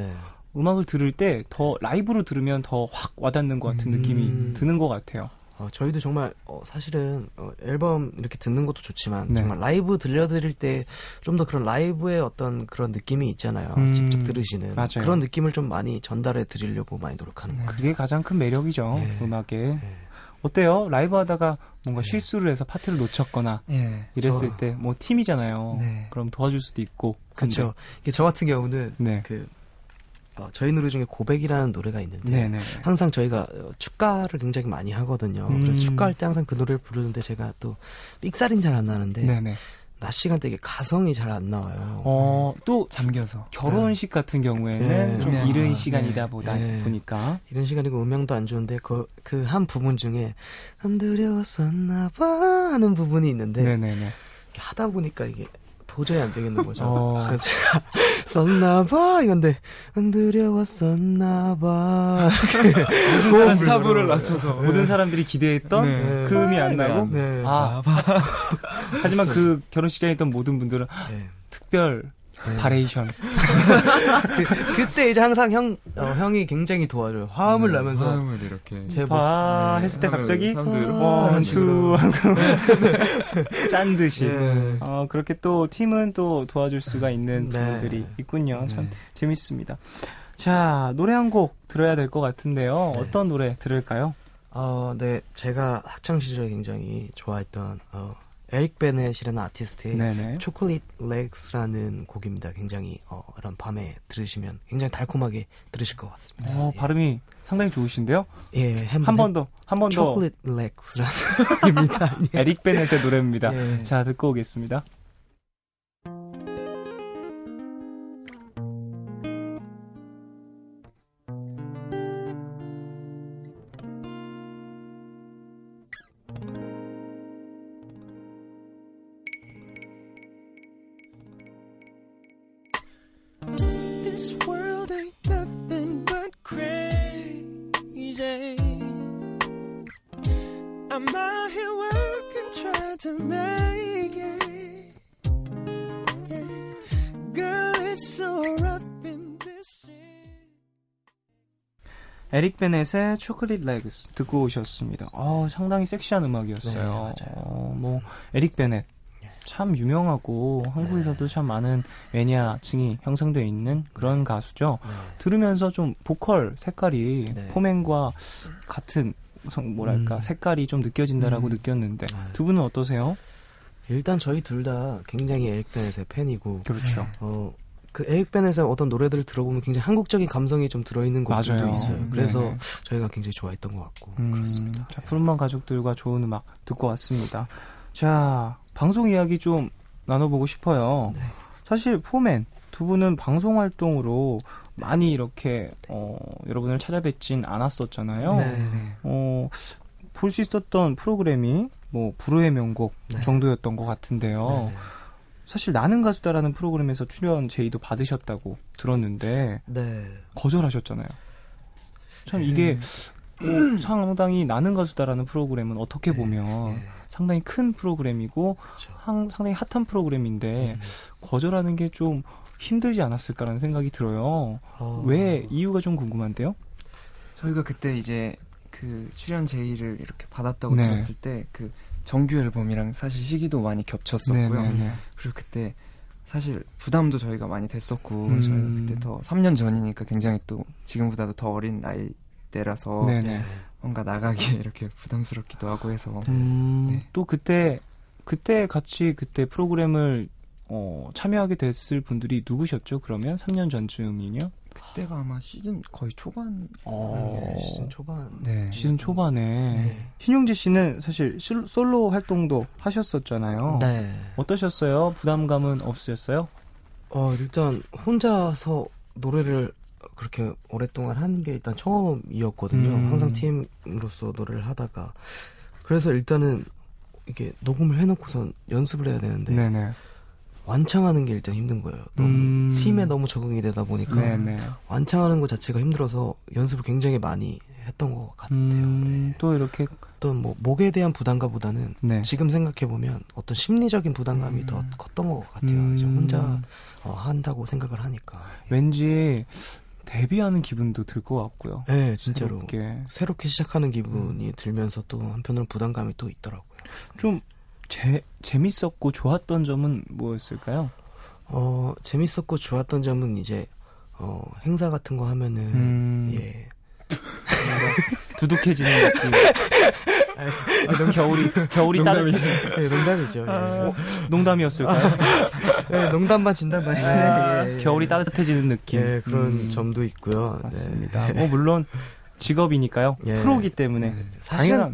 음악을 들을 때 더 라이브로 들으면 더 확 와닿는 것 같은 느낌이 드는 것 같아요. 저희도 정말 사실은 앨범 이렇게 듣는 것도 좋지만 정말 라이브 들려드릴 때 좀 더 그런 라이브의 어떤 그런 느낌이 있잖아요. 직접 들으시는 맞아요. 그런 느낌을 좀 많이 전달해 드리려고 많이 노력하는 거예요. 그게 가장 큰 매력이죠. 음악에. 어때요? 라이브 하다가 뭔가 실수를 해서 파트를 놓쳤거나 이랬을 때 뭐 팀이잖아요. 그럼 도와줄 수도 있고. 그렇죠. 이게 저 같은 경우는 네. 저희 노래 중에 고백이라는 노래가 있는데 네네. 항상 저희가 축가를 굉장히 많이 하거든요. 그래서 축가할 때 항상 그 노래를 부르는데 제가 또 삑살은 잘 안 나는데 네네. 낮 시간 때 이게 가성이 잘 안 나와요. 또 잠겨서 결혼식 같은 경우에는 좀 이른 시간이다 보니까 이런 시간이고 음향도 안 좋은데 그 한 부분 중에 안 두려웠었나 봐 하는 부분이 있는데 네네네. 하다 보니까 이게 도저히 안 되겠는 거죠. 그래서 제가 썼나 봐 이건데 안 두려웠었나 봐 탑을 낮춰서 모든 사람들이 기대했던 그 음이 안 나고 하지만 그 결혼식장에 있던 모든 분들은 특별 바레이션 그때 이제 항상 형이 굉장히 도와줘요. 화음을 내면서 화음을 이렇게 했을 때 갑자기 원투 짠 듯이 그렇게 또 팀은 또 도와줄 수가 있는 분들이 있군요. 참 재밌습니다. 자, 노래 한 곡 들어야 될 것 같은데요. 어떤 노래 들을까요? 네, 제가 학창 시절에 굉장히 좋아했던 에릭 베넷이라는 아티스트의 초콜릿 렉스라는 곡입니다. 굉장히 이런 밤에 들으시면 굉장히 달콤하게 들으실 것 같습니다. 발음이 상당히 좋으신데요? 예, 한 번 더. 초콜릿 렉스라는 곡입니다. 에릭 베넷의 노래입니다. 자, 듣고 오겠습니다. This world ain't nothing but crazy. I'm out here working, trying to make it. Yeah. Girl, it's so rough in this city. 에릭 베넷의 초콜릿 레그스 듣고 오셨습니다. 상당히 섹시한 음악이었어요. 네, 맞아요. 에릭 베넷 참 유명하고 한국에서도 참 많은 매니아층이 형성되어 있는 그런 가수죠. 들으면서 좀 보컬 색깔이 포맨과 같은 색깔이 좀 느껴진다라고 느꼈는데 두 분은 어떠세요? 일단 저희 둘 다 굉장히 에릭 베넷의 팬이고 그렇죠. 그 에릭 베넷의 어떤 노래들을 들어보면 굉장히 한국적인 감성이 좀 들어있는 곡들도 맞아요. 있어요. 그래서 저희가 굉장히 좋아했던 것 같고 그렇습니다. 자, 푸른밤 가족들과 좋은 음악 듣고 왔습니다. 자, 방송 이야기 좀 나눠보고 싶어요. 사실 포맨 두 분은 방송 활동으로 많이 이렇게 여러분을 찾아뵙진 않았었잖아요. 볼 수 있었던 프로그램이 뭐 불후의 명곡 정도였던 것 같은데요. 사실 나는 가수다라는 프로그램에서 출연 제의도 받으셨다고 들었는데 거절하셨잖아요. 참 이게 상당히 나는 가수다라는 프로그램은 어떻게 보면 상당히 큰 프로그램이고 상당히 핫한 프로그램인데 거절하는 게 좀 힘들지 않았을까라는 생각이 들어요. 왜 이유가 좀 궁금한데요? 저희가 그때 이제 그 출연 제의를 이렇게 받았다고 들었을 때 그 정규 앨범이랑 사실 시기도 많이 겹쳤었고요. 그리고 그때 사실 부담도 저희가 많이 됐었고 저희가 그때 더 3년 전이니까 굉장히 또 지금보다도 더 어린 나이대라서 뭔가 나가기 이렇게 부담스럽기도 하고 해서 또 그때 같이 그때 프로그램을 참여하게 됐을 분들이 누구셨죠? 그러면 3년 전쯤이요? 그때가 아마 시즌 거의 초반. 시즌 초반. 시즌 초반에. 신용재 씨는 사실 솔로 활동도 하셨었잖아요. 어떠셨어요? 부담감은 없으셨어요? 일단 혼자서 노래를 그렇게 오랫동안 하는 게 일단 처음이었거든요. 항상 팀으로서 노래를 하다가. 그래서 일단은 이게 녹음을 해놓고선 연습을 해야 되는데 완창하는 게 일단 힘든 거예요. 너무 팀에 너무 적응이 되다 보니까 완창하는 것 자체가 힘들어서 연습을 굉장히 많이 했던 것 같아요. 또 이렇게 어떤 뭐 목에 대한 부담감보다는 지금 생각해 보면 어떤 심리적인 부담감이 더 컸던 것 같아요. 이제 혼자 한다고 생각을 하니까 왠지 데뷔하는 기분도 들 것 같고요. 네, 진짜로 새롭게 시작하는 기분이 들면서 또 한편으로 부담감이 또 있더라고요. 좀 재밌었고 좋았던 점은 뭐였을까요? 재밌었고 좋았던 점은 이제 행사 같은 거 하면은 두둑해지는 느낌. 겨울이 따뜻해지. 네, 농담이죠. 농담이었을까요? 네, 농담만 진담만. 네. 겨울이 따뜻해지는 느낌. 네, 그런 점도 있고요. 맞습니다. 물론 직업이니까요. 프로기 때문에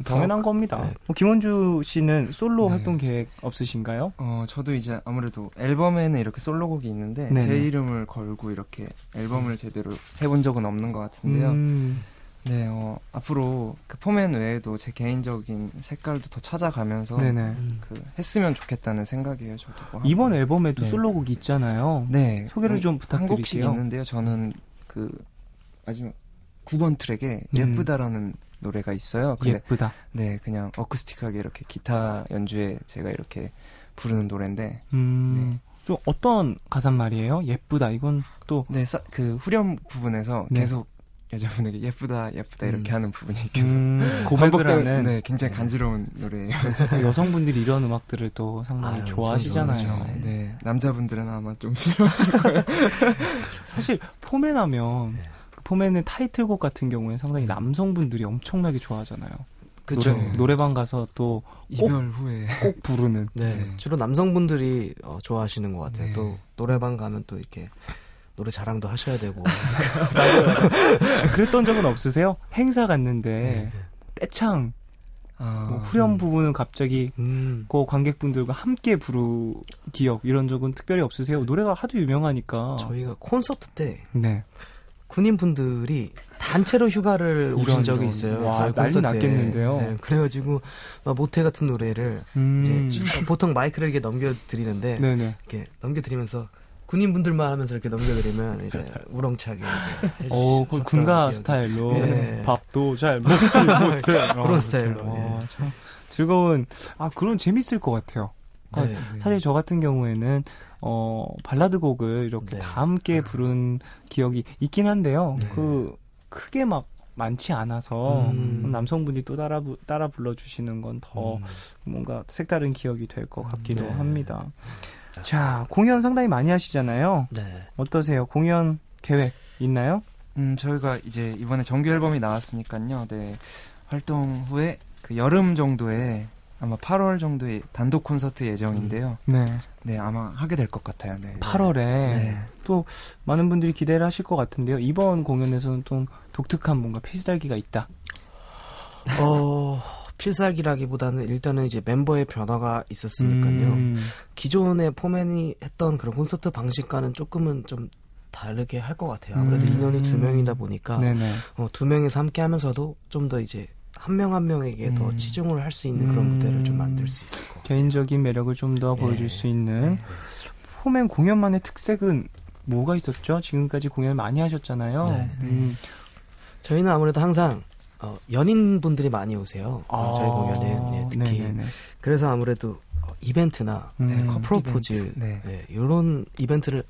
당연한 겁니다. 김원주 씨는 솔로 활동 계획 없으신가요? 저도 이제 아무래도 앨범에는 이렇게 솔로곡이 있는데 제 이름을 걸고 이렇게 앨범을 제대로 해본 적은 없는 것 같은데요. 네, 앞으로 그 포맨 외에도 제 개인적인 색깔도 더 찾아가면서 했으면 좋겠다는 생각이에요. 저도 이번 앨범에도 솔로곡이 있잖아요. 네, 소개를 좀 부탁드릴게요. 한 곡씩 있는데요. 저는 그 마지막 9번 트랙에 예쁘다라는 노래가 있어요. 예쁘다. 네, 그냥 어쿠스틱하게 이렇게 기타 연주에 제가 이렇게 부르는 노래인데. 좀 어떤 가사말이에요? 예쁘다. 이건 또 그 후렴 부분에서 계속 여자분에게 예쁘다 이렇게 하는 부분이 계속 고백을 하는 굉장히 간지러운 노래예요. 여성분들이 이런 음악들을 또 상당히 좋아하시잖아요. 네, 남자분들은 아마 좀 싫어하실 거예요. 사실 포맨하면 포맨의 타이틀곡 같은 경우에는 상당히 남성분들이 엄청나게 좋아하잖아요. 그렇죠. 노래방 가서 또 이별 후에 꼭 부르는. 주로 남성분들이 좋아하시는 것 같아요. 또 노래방 가면 또 이렇게 노래 자랑도 하셔야 되고. 맞아요. 그랬던 적은 없으세요? 행사 갔는데 떼창 후렴 부분은 갑자기 그 관객분들과 함께 부르 기억 이런 적은 특별히 없으세요? 노래가 하도 유명하니까. 저희가 콘서트 때 군인분들이 단체로 휴가를 오신 적이 있어요. 와, 난리 났겠는데요. 네, 그래가지고 모태 같은 노래를 이제 보통 마이크를 이렇게 넘겨드리는데 이렇게 넘겨드리면서 군인분들만 하면서 이렇게 넘겨드리면 이제 우렁차게 이제 군가 스타일로 밥도 잘 먹지 못해 그런 스타일로 참 즐거운 그런 재밌을 것 같아요. 사실 저 같은 경우에는 발라드 곡을 이렇게 다 함께 부른 기억이 있긴 한데요. 그 크게 막 많지 않아서 남성분이 또 따라 불러주시는 건 더 뭔가 색다른 기억이 될 것 같기도 합니다. 자, 공연 상당히 많이 하시잖아요. 어떠세요? 공연 계획 있나요? 저희가 이제 이번에 정규 앨범이 나왔으니까요. 네, 활동 후에 그 여름 정도에 아마 8월 정도에 단독 콘서트 예정인데요. 네, 아마 하게 될 것 같아요. 8월에 또 많은 분들이 기대를 하실 것 같은데요. 이번 공연에서는 좀 독특한 뭔가 필살기가 있다. 필살기라기보다는 일단은 이제 멤버의 변화가 있었으니까요. 기존의 포맨이 했던 그런 콘서트 방식과는 조금은 좀 다르게 할 것 같아요. 아무래도 인원이 2명이다 보니까 2명이서 함께 하면서도 좀 더 이제 한 명 한 명에게 더 치중을 할 수 있는 그런 무대를 좀 만들 수 있을 것 같아요. 개인적인 매력을 좀 더 보여줄 수 있는 포맨 공연만의 특색은 뭐가 있었죠? 지금까지 공연을 많이 하셨잖아요. 저희는 아무래도 항상 연인분들이 많이 오세요. 저희 공연은 특히 그래서 아무래도 이벤트나 프로포즈 이런 이벤트를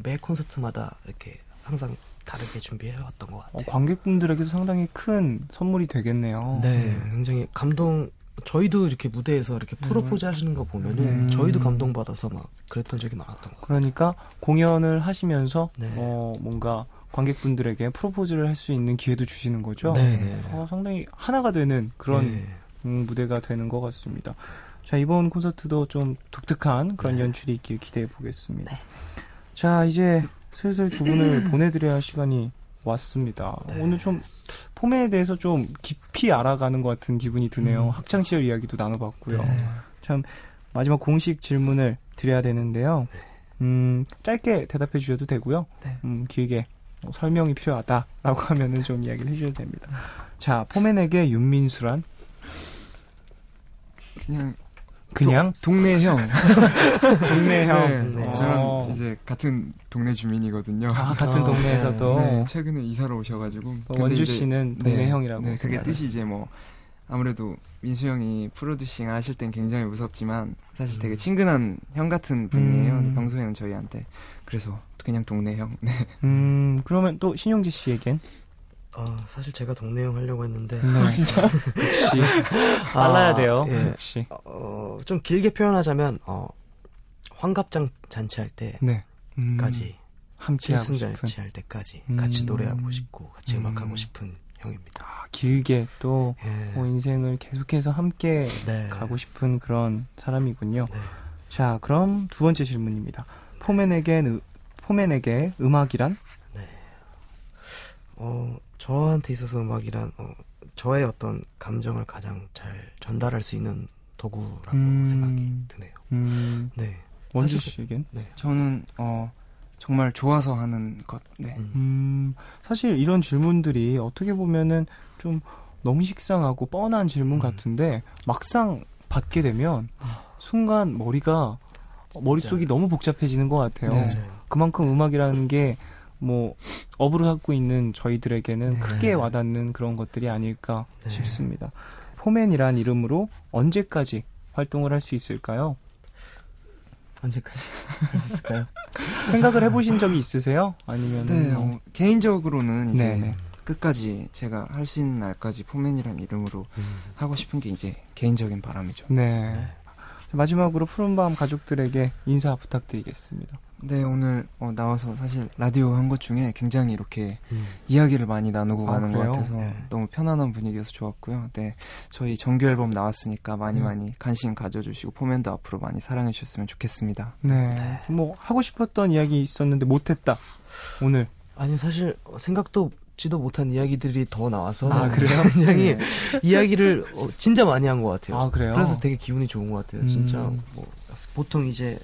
매 콘서트마다 이렇게 항상 다르게 준비해왔던 것 같아요. 관객분들에게도 상당히 큰 선물이 되겠네요. 네, 굉장히 저희도 이렇게 무대에서 이렇게 프로포즈 하시는 거 보면은 저희도 감동받아서 막 그랬던 적이 많았던 것 같아요. 그러니까 공연을 하시면서 뭔가 관객분들에게 프로포즈를 할 수 있는 기회도 주시는 거죠. 상당히 하나가 되는 그런 무대가 되는 것 같습니다. 자, 이번 콘서트도 좀 독특한 그런 연출이 있길 기대해 보겠습니다. 자, 이제 슬슬 두 분을 보내드려야 할 시간이 왔습니다. 오늘 좀 포맨에 대해서 좀 깊이 알아가는 것 같은 기분이 드네요. 학창시절 이야기도 나눠봤고요. 참 마지막 공식 질문을 드려야 되는데요. 짧게 대답해 주셔도 되고요. 길게 설명이 필요하다라고 하면은 좀 이야기를 해주셔도 됩니다. 자, 포맨에게 윤민수란? 그냥 동네 형. 동네 형. 저는 이제 같은 동네 주민이거든요. 같은 동네에서도 최근에 이사를 오셔가지고. 원주 씨는 동네 형이라고. 네, 그게 뜻이 이제 아무래도 민수 형이 프로듀싱 하실 땐 굉장히 무섭지만 사실 되게 친근한 형 같은 분이에요. 평소에는 저희한테. 그래서 그냥 동네 형. 그러면 또 신용지 씨에겐? 사실 제가 동네 형 하려고 했는데 진짜? 역시 빨라야 돼요. 역시 좀 길게 표현하자면 환갑장 잔치할 때까지 함께 하고 싶은 잔치할 때까지 같이 노래하고 싶고 같이 음악하고 싶은 형입니다. 길게 또 예. 인생을 계속해서 함께 네. 가고 싶은 그런 사람이군요. 네. 자, 그럼 두 번째 질문입니다. 포맨에게 음악이란? 저한테 있어서 음악이란 저의 어떤 감정을 가장 잘 전달할 수 있는 도구라고 생각이 드네요. 네. 원주 씨에겐? 네. 저는 정말 좋아서 하는 것. 네. 사실 이런 질문들이 어떻게 보면은 좀 너무 식상하고 뻔한 질문 같은데 막상 받게 되면 순간 머릿속이 너무 복잡해지는 것 같아요. 네. 그만큼 음악이라는 게 뭐 업으로 갖고 있는 저희들에게는 네. 크게 와닿는 그런 것들이 아닐까 네. 싶습니다. 포맨이란 이름으로 언제까지 활동을 할 수 있을까요? 언제까지 할 수 있을까요? 생각을 해보신 적이 있으세요? 아니면 네, 개인적으로는 이제 네네. 끝까지 제가 할 수 있는 날까지 포맨이라는 이름으로 하고 싶은 게 이제 개인적인 바람이죠. 네. 마지막으로 푸른밤 가족들에게 인사 부탁드리겠습니다. 네, 오늘 나와서 사실 라디오 한 것 중에 굉장히 이렇게 이야기를 많이 나누고 가는 것 그래요? 같아서 너무 편안한 분위기여서 좋았고요. 네, 저희 정규 앨범 나왔으니까 많이 관심 가져주시고 포맨도 앞으로 많이 사랑해 주셨으면 좋겠습니다. 네. 뭐 하고 싶었던 이야기 있었는데 못했다. 오늘. 아니 사실 생각도 지도 못한 이야기들이 더 나와서 그래요? 굉장히 이야기를 진짜 많이 한 것 같아요. 아, 그래요? 그래서 되게 기분이 좋은 것 같아요. 진짜 뭐 보통 이제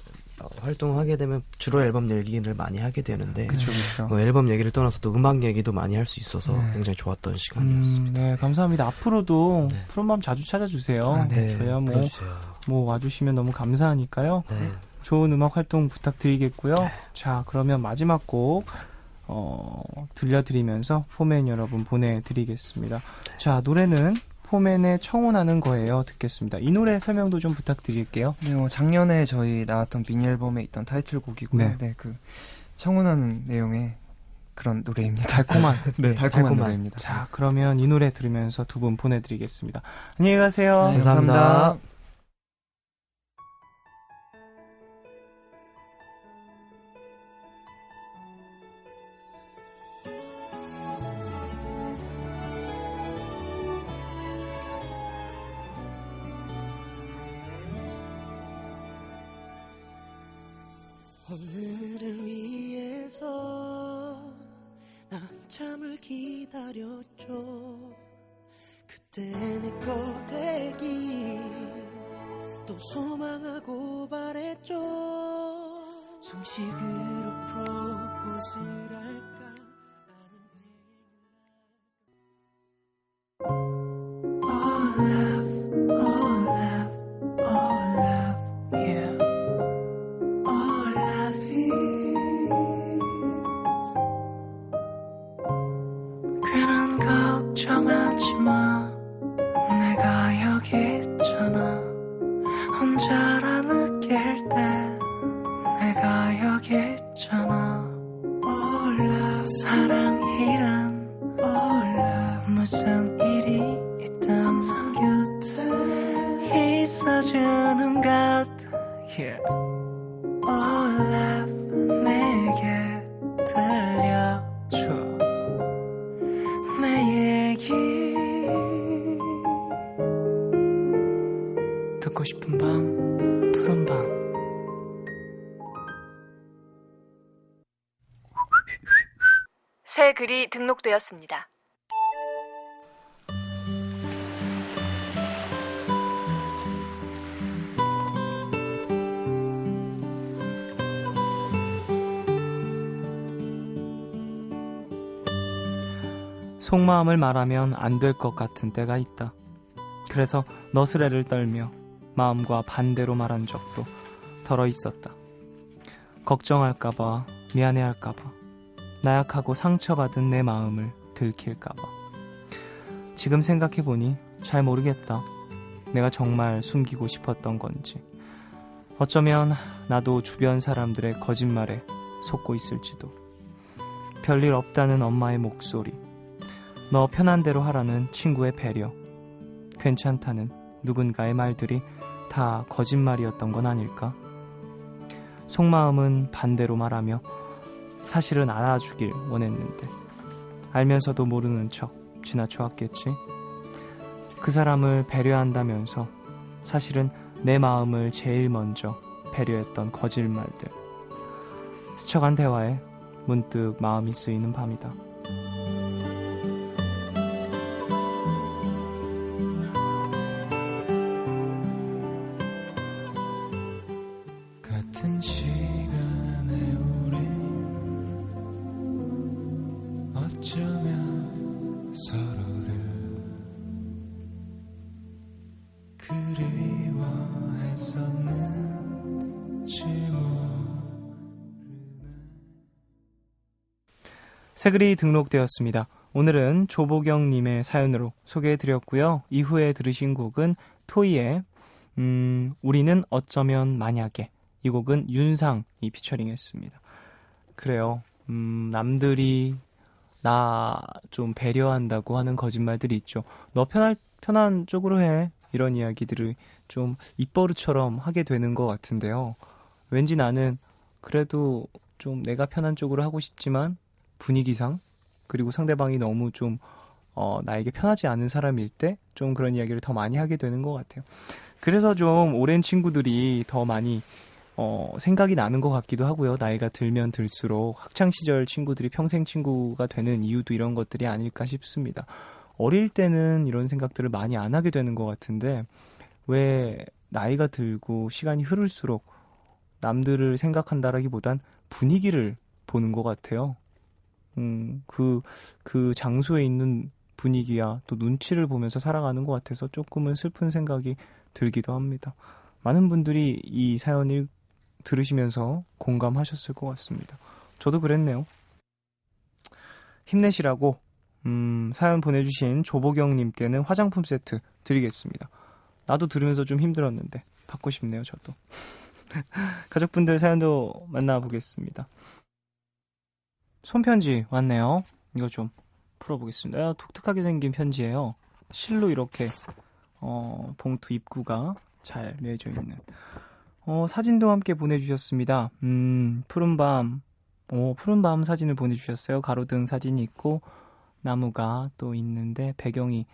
활동하게 되면 주로 앨범 얘기를 많이 하게 되는데 그쵸. 앨범 얘기를 떠나서 또 음악 얘기도 많이 할 수 있어서 굉장히 좋았던 시간이었습니다. 네, 감사합니다. 앞으로도 네. 푸른밤 자주 찾아주세요. 아, 네. 저희야 불러주세요. 뭐 와주시면 너무 감사하니까요. 네. 좋은 음악 활동 부탁드리겠고요. 자, 그러면 마지막 곡 들려드리면서 포맨 여러분 보내드리겠습니다. 자, 노래는 포맨의 청혼하는 거예요. 듣겠습니다. 이 노래 설명도 좀 부탁드릴게요. 네, 작년에 저희 나왔던 미니 앨범에 있던 타이틀곡이고요. 네, 그 청혼하는 내용의 그런 노래입니다. 달콤한. 네, 달콤한 노래입니다. 자, 그러면 이 노래 들으면서 두 분 보내드리겠습니다. 안녕히 가세요. 네, 감사합니다. 오늘을 위해서 난 잠을 기다렸죠. 그때 내 거 되기 또 소망하고 바랬죠. 정식으로 프로포즈를 할까 All love, all love, all love, yeah. All love is 괜한 걱정하지 마. 내가 여기 있잖아. 혼자라 느낄 때 내가 여기 있잖아. All love 사랑이란 All love 무슨 일이 있든 항상 곁에 있어주는 것 yeah. All love 내게 들려줘 내 얘기 듣고 싶은 밤 푸른 밤 새 글이 등록되었습니다. 속마음을 말하면 안 될 것 같은 때가 있다. 그래서 너스레를 떨며 마음과 반대로 말한 적도 덜어 있었다. 걱정할까봐, 미안해할까봐, 나약하고 상처받은 내 마음을 들킬까봐. 지금 생각해보니 잘 모르겠다. 내가 정말 숨기고 싶었던 건지. 어쩌면 나도 주변 사람들의 거짓말에 속고 있을지도. 별일 없다는 엄마의 목소리, 너 편한 대로 하라는 친구의 배려, 괜찮다는 누군가의 말들이 다 거짓말이었던 건 아닐까? 속마음은 반대로 말하며 사실은 알아주길 원했는데 알면서도 모르는 척 지나쳐왔겠지. 그 사람을 배려한다면서 사실은 내 마음을 제일 먼저 배려했던 거짓말들. 스쳐간 대화에 문득 마음이 쓰이는 밤이다. 같은 시간에 우린 어쩌면 서로를 그리워했었는지 새글이 등록되었습니다. 오늘은 조보경님의 사연으로 소개해드렸고요. 이후에 들으신 곡은 토이의 우리는 어쩌면 만약에, 이 곡은 윤상이 피처링했습니다. 그래요. 남들이 나 좀 배려한다고 하는 거짓말들이 있죠. 너 편한 쪽으로 해. 이런 이야기들을 좀 입버릇처럼 하게 되는 것 같은데요. 왠지 나는 그래도 좀 내가 편한 쪽으로 하고 싶지만 분위기상, 그리고 상대방이 너무 좀 나에게 편하지 않은 사람일 때 좀 그런 이야기를 더 많이 하게 되는 것 같아요. 그래서 좀 오랜 친구들이 더 많이 생각이 나는 것 같기도 하고요. 나이가 들면 들수록 학창시절 친구들이 평생 친구가 되는 이유도 이런 것들이 아닐까 싶습니다. 어릴 때는 이런 생각들을 많이 안 하게 되는 것 같은데 왜 나이가 들고 시간이 흐를수록 남들을 생각한다라기보단 분위기를 보는 것 같아요. 그 장소에 있는 분위기야 또 눈치를 보면서 살아가는 것 같아서 조금은 슬픈 생각이 들기도 합니다. 많은 분들이 이 사연을 들으시면서 공감하셨을 것 같습니다. 저도 그랬네요. 힘내시라고 사연 보내주신 조보경님께는 화장품 세트 드리겠습니다. 나도 들으면서 좀 힘들었는데 받고 싶네요. 저도. 가족분들 사연도 만나보겠습니다. 손편지 왔네요. 이거 좀 풀어보겠습니다. 독특하게 생긴 편지예요. 실로 이렇게 봉투 입구가 잘 매여져 있는 사진도 함께 보내주셨습니다. 푸른밤 푸른밤 사진을 보내주셨어요. 가로등 사진이 있고 나무가 또 있는데 배경이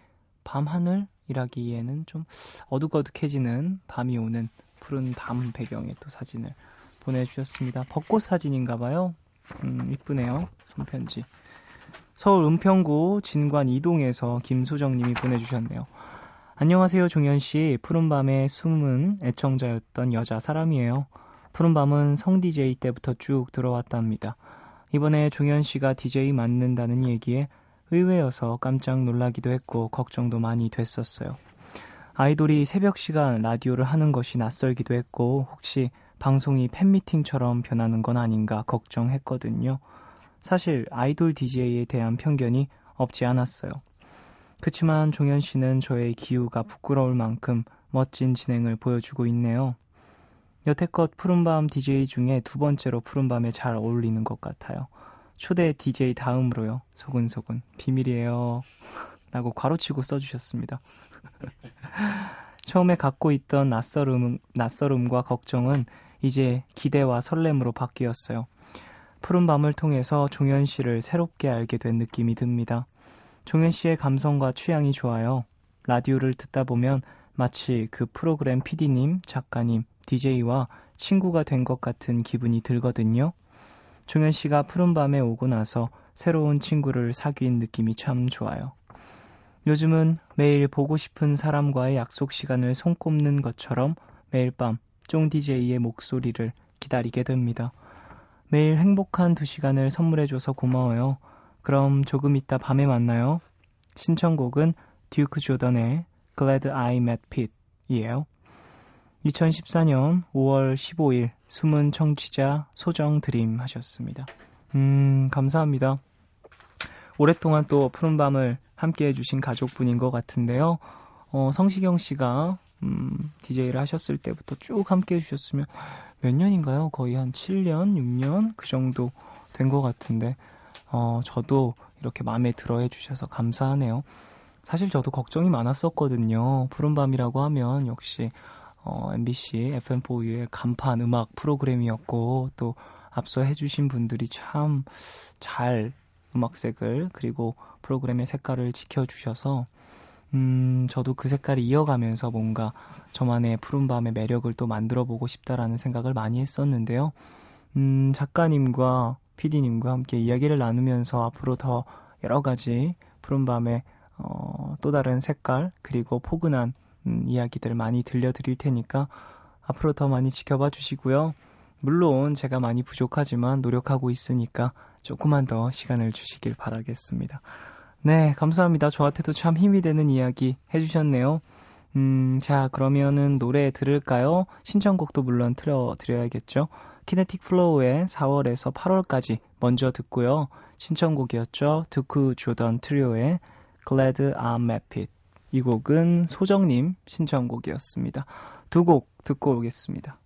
밤하늘이라기에는 좀 어둑어둑해지는 밤이 오는 푸른 밤 배경의 또 사진을 보내주셨습니다. 벚꽃 사진인가봐요. 이쁘네요. 손편지. 서울 은평구 진관 이동에서 김소정님이 보내주셨네요. 안녕하세요, 종현씨. 푸른밤의 숨은 애청자였던 여자 사람이에요. 푸른밤은 성 DJ 때부터 쭉 들어왔답니다. 이번에 종현씨가 DJ 맡는다는 얘기에 의외여서 깜짝 놀라기도 했고 걱정도 많이 됐었어요. 아이돌이 새벽 시간 라디오를 하는 것이 낯설기도 했고 혹시 방송이 팬미팅처럼 변하는 건 아닌가 걱정했거든요. 사실 아이돌 DJ에 대한 편견이 없지 않았어요. 그치만 종현씨는 저의 기우가 부끄러울 만큼 멋진 진행을 보여주고 있네요. 여태껏 푸른밤 DJ 중에 두 번째로 푸른밤에 잘 어울리는 것 같아요. 초대 DJ 다음으로요. 소근소근 비밀이에요. 라고 괄호치고 써주셨습니다. 처음에 갖고 있던 낯설음과 걱정은 이제 기대와 설렘으로 바뀌었어요. 푸른밤을 통해서 종현씨를 새롭게 알게 된 느낌이 듭니다. 종현씨의 감성과 취향이 좋아요. 라디오를 듣다 보면 마치 그 프로그램 PD님, 작가님, DJ와 친구가 된 것 같은 기분이 들거든요. 종현씨가 푸른밤에 오고 나서 새로운 친구를 사귄 느낌이 참 좋아요. 요즘은 매일 보고 싶은 사람과의 약속 시간을 손꼽는 것처럼 매일 밤 쫑DJ의 목소리를 기다리게 됩니다. 매일 행복한 2시간을 선물해줘서 고마워요. 그럼 조금 이따 밤에 만나요. 신청곡은 듀크 조던의 Glad I Met Pete 이에요. 2014년 5월 15일 숨은 청취자 소정 드림 하셨습니다. 감사합니다. 오랫동안 또 푸른밤을 함께 해주신 가족분인 것 같은데요. 성시경 씨가 DJ를 하셨을 때부터 쭉 함께 해주셨으면 몇 년인가요? 거의 한 7년, 6년 그 정도 된 것 같은데 저도 이렇게 마음에 들어 해주셔서 감사하네요. 사실 저도 걱정이 많았었거든요. 푸른밤이라고 하면 역시 MBC FM4U의 간판 음악 프로그램이었고 또 앞서 해주신 분들이 참 잘 음악색을 그리고 프로그램의 색깔을 지켜주셔서 저도 그 색깔을 이어가면서 뭔가 저만의 푸른밤의 매력을 또 만들어보고 싶다라는 생각을 많이 했었는데요. 작가님과 PD님과 함께 이야기를 나누면서 앞으로 더 여러 가지 푸른밤의 또 다른 색깔 그리고 포근한 이야기들 많이 들려드릴 테니까 앞으로 더 많이 지켜봐 주시고요. 물론 제가 많이 부족하지만 노력하고 있으니까 조금만 더 시간을 주시길 바라겠습니다. 네, 감사합니다. 저한테도 참 힘이 되는 이야기 해주셨네요. 자, 그러면은 노래 들을까요? 신청곡도 물론 틀어드려야겠죠. 키네틱 플로우의 4월에서 8월까지 먼저 듣고요. 신청곡이었죠. 두크 조던 트리오의 Glad I'm Happy. 이 곡은 소정님 신청곡이었습니다. 두 곡 듣고 오겠습니다.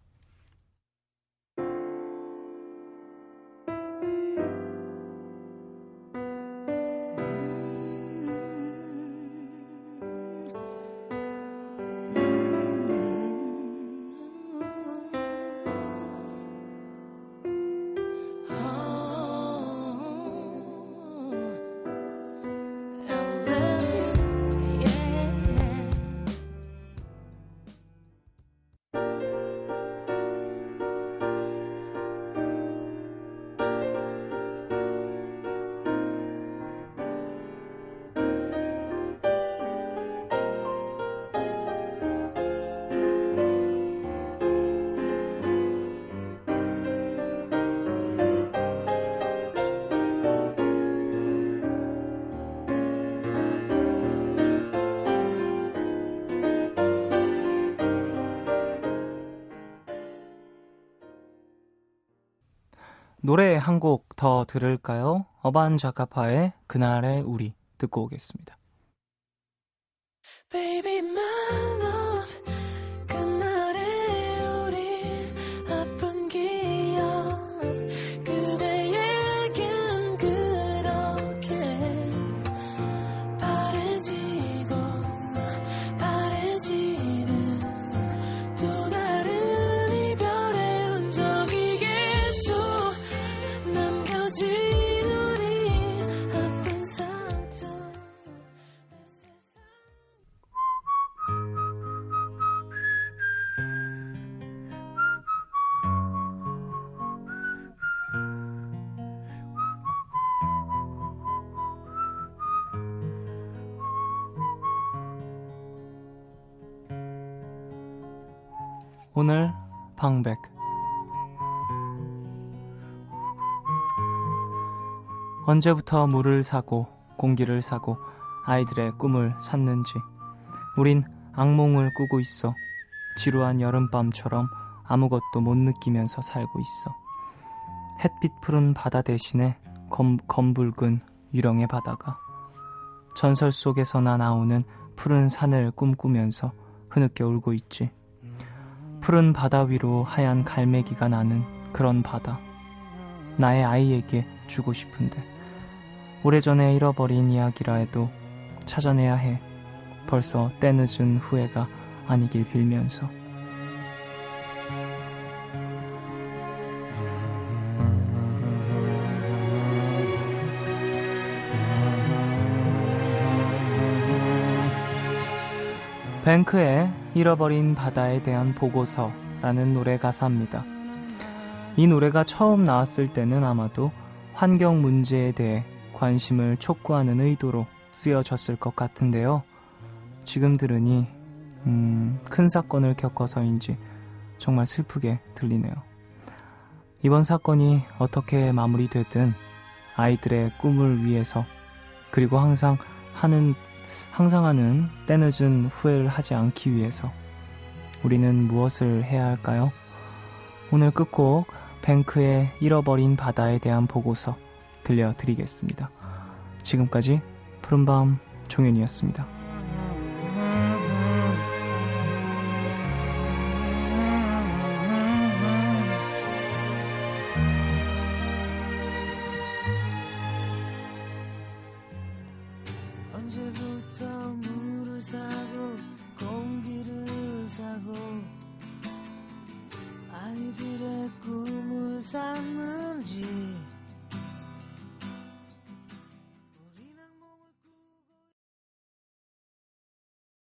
노래 한 곡 더 들을까요? 어반자카파의 그날의 우리 듣고 오겠습니다. Baby, my love, 그날의 우리 아픈 기억 그대에겐 그렇게 바래지고 바래지는 또 다른 이별의 흔적이겠죠. 남겨진 우리 아픈 상처 오늘 방백. 언제부터 물을 사고 공기를 사고 아이들의 꿈을 샀는지 우린 악몽을 꾸고 있어. 지루한 여름밤처럼 아무것도 못 느끼면서 살고 있어. 햇빛 푸른 바다 대신에 검붉은 유령의 바다가 전설 속에서나 나오는 푸른 산을 꿈꾸면서 흐느껴 울고 있지. 푸른 바다 위로 하얀 갈매기가 나는 그런 바다. 나의 아이에게 주고 싶은데 오래전에 잃어버린 이야기라 해도 찾아내야 해. 벌써 때늦은 후회가 아니길 빌면서. 뱅크의 잃어버린 바다에 대한 보고서라는 노래 가사입니다. 이 노래가 처음 나왔을 때는 아마도 환경 문제에 대해 관심을 촉구하는 의도로 쓰여졌을 것 같은데요. 지금 들으니 큰 사건을 겪어서인지 정말 슬프게 들리네요. 이번 사건이 어떻게 마무리되든 아이들의 꿈을 위해서 그리고 항상 하는 때늦은 후회를 하지 않기 위해서 우리는 무엇을 해야 할까요? 오늘 끝곡 뱅크의 잃어버린 바다에 대한 보고서 들려드리겠습니다. 지금까지 푸른밤 종현이었습니다.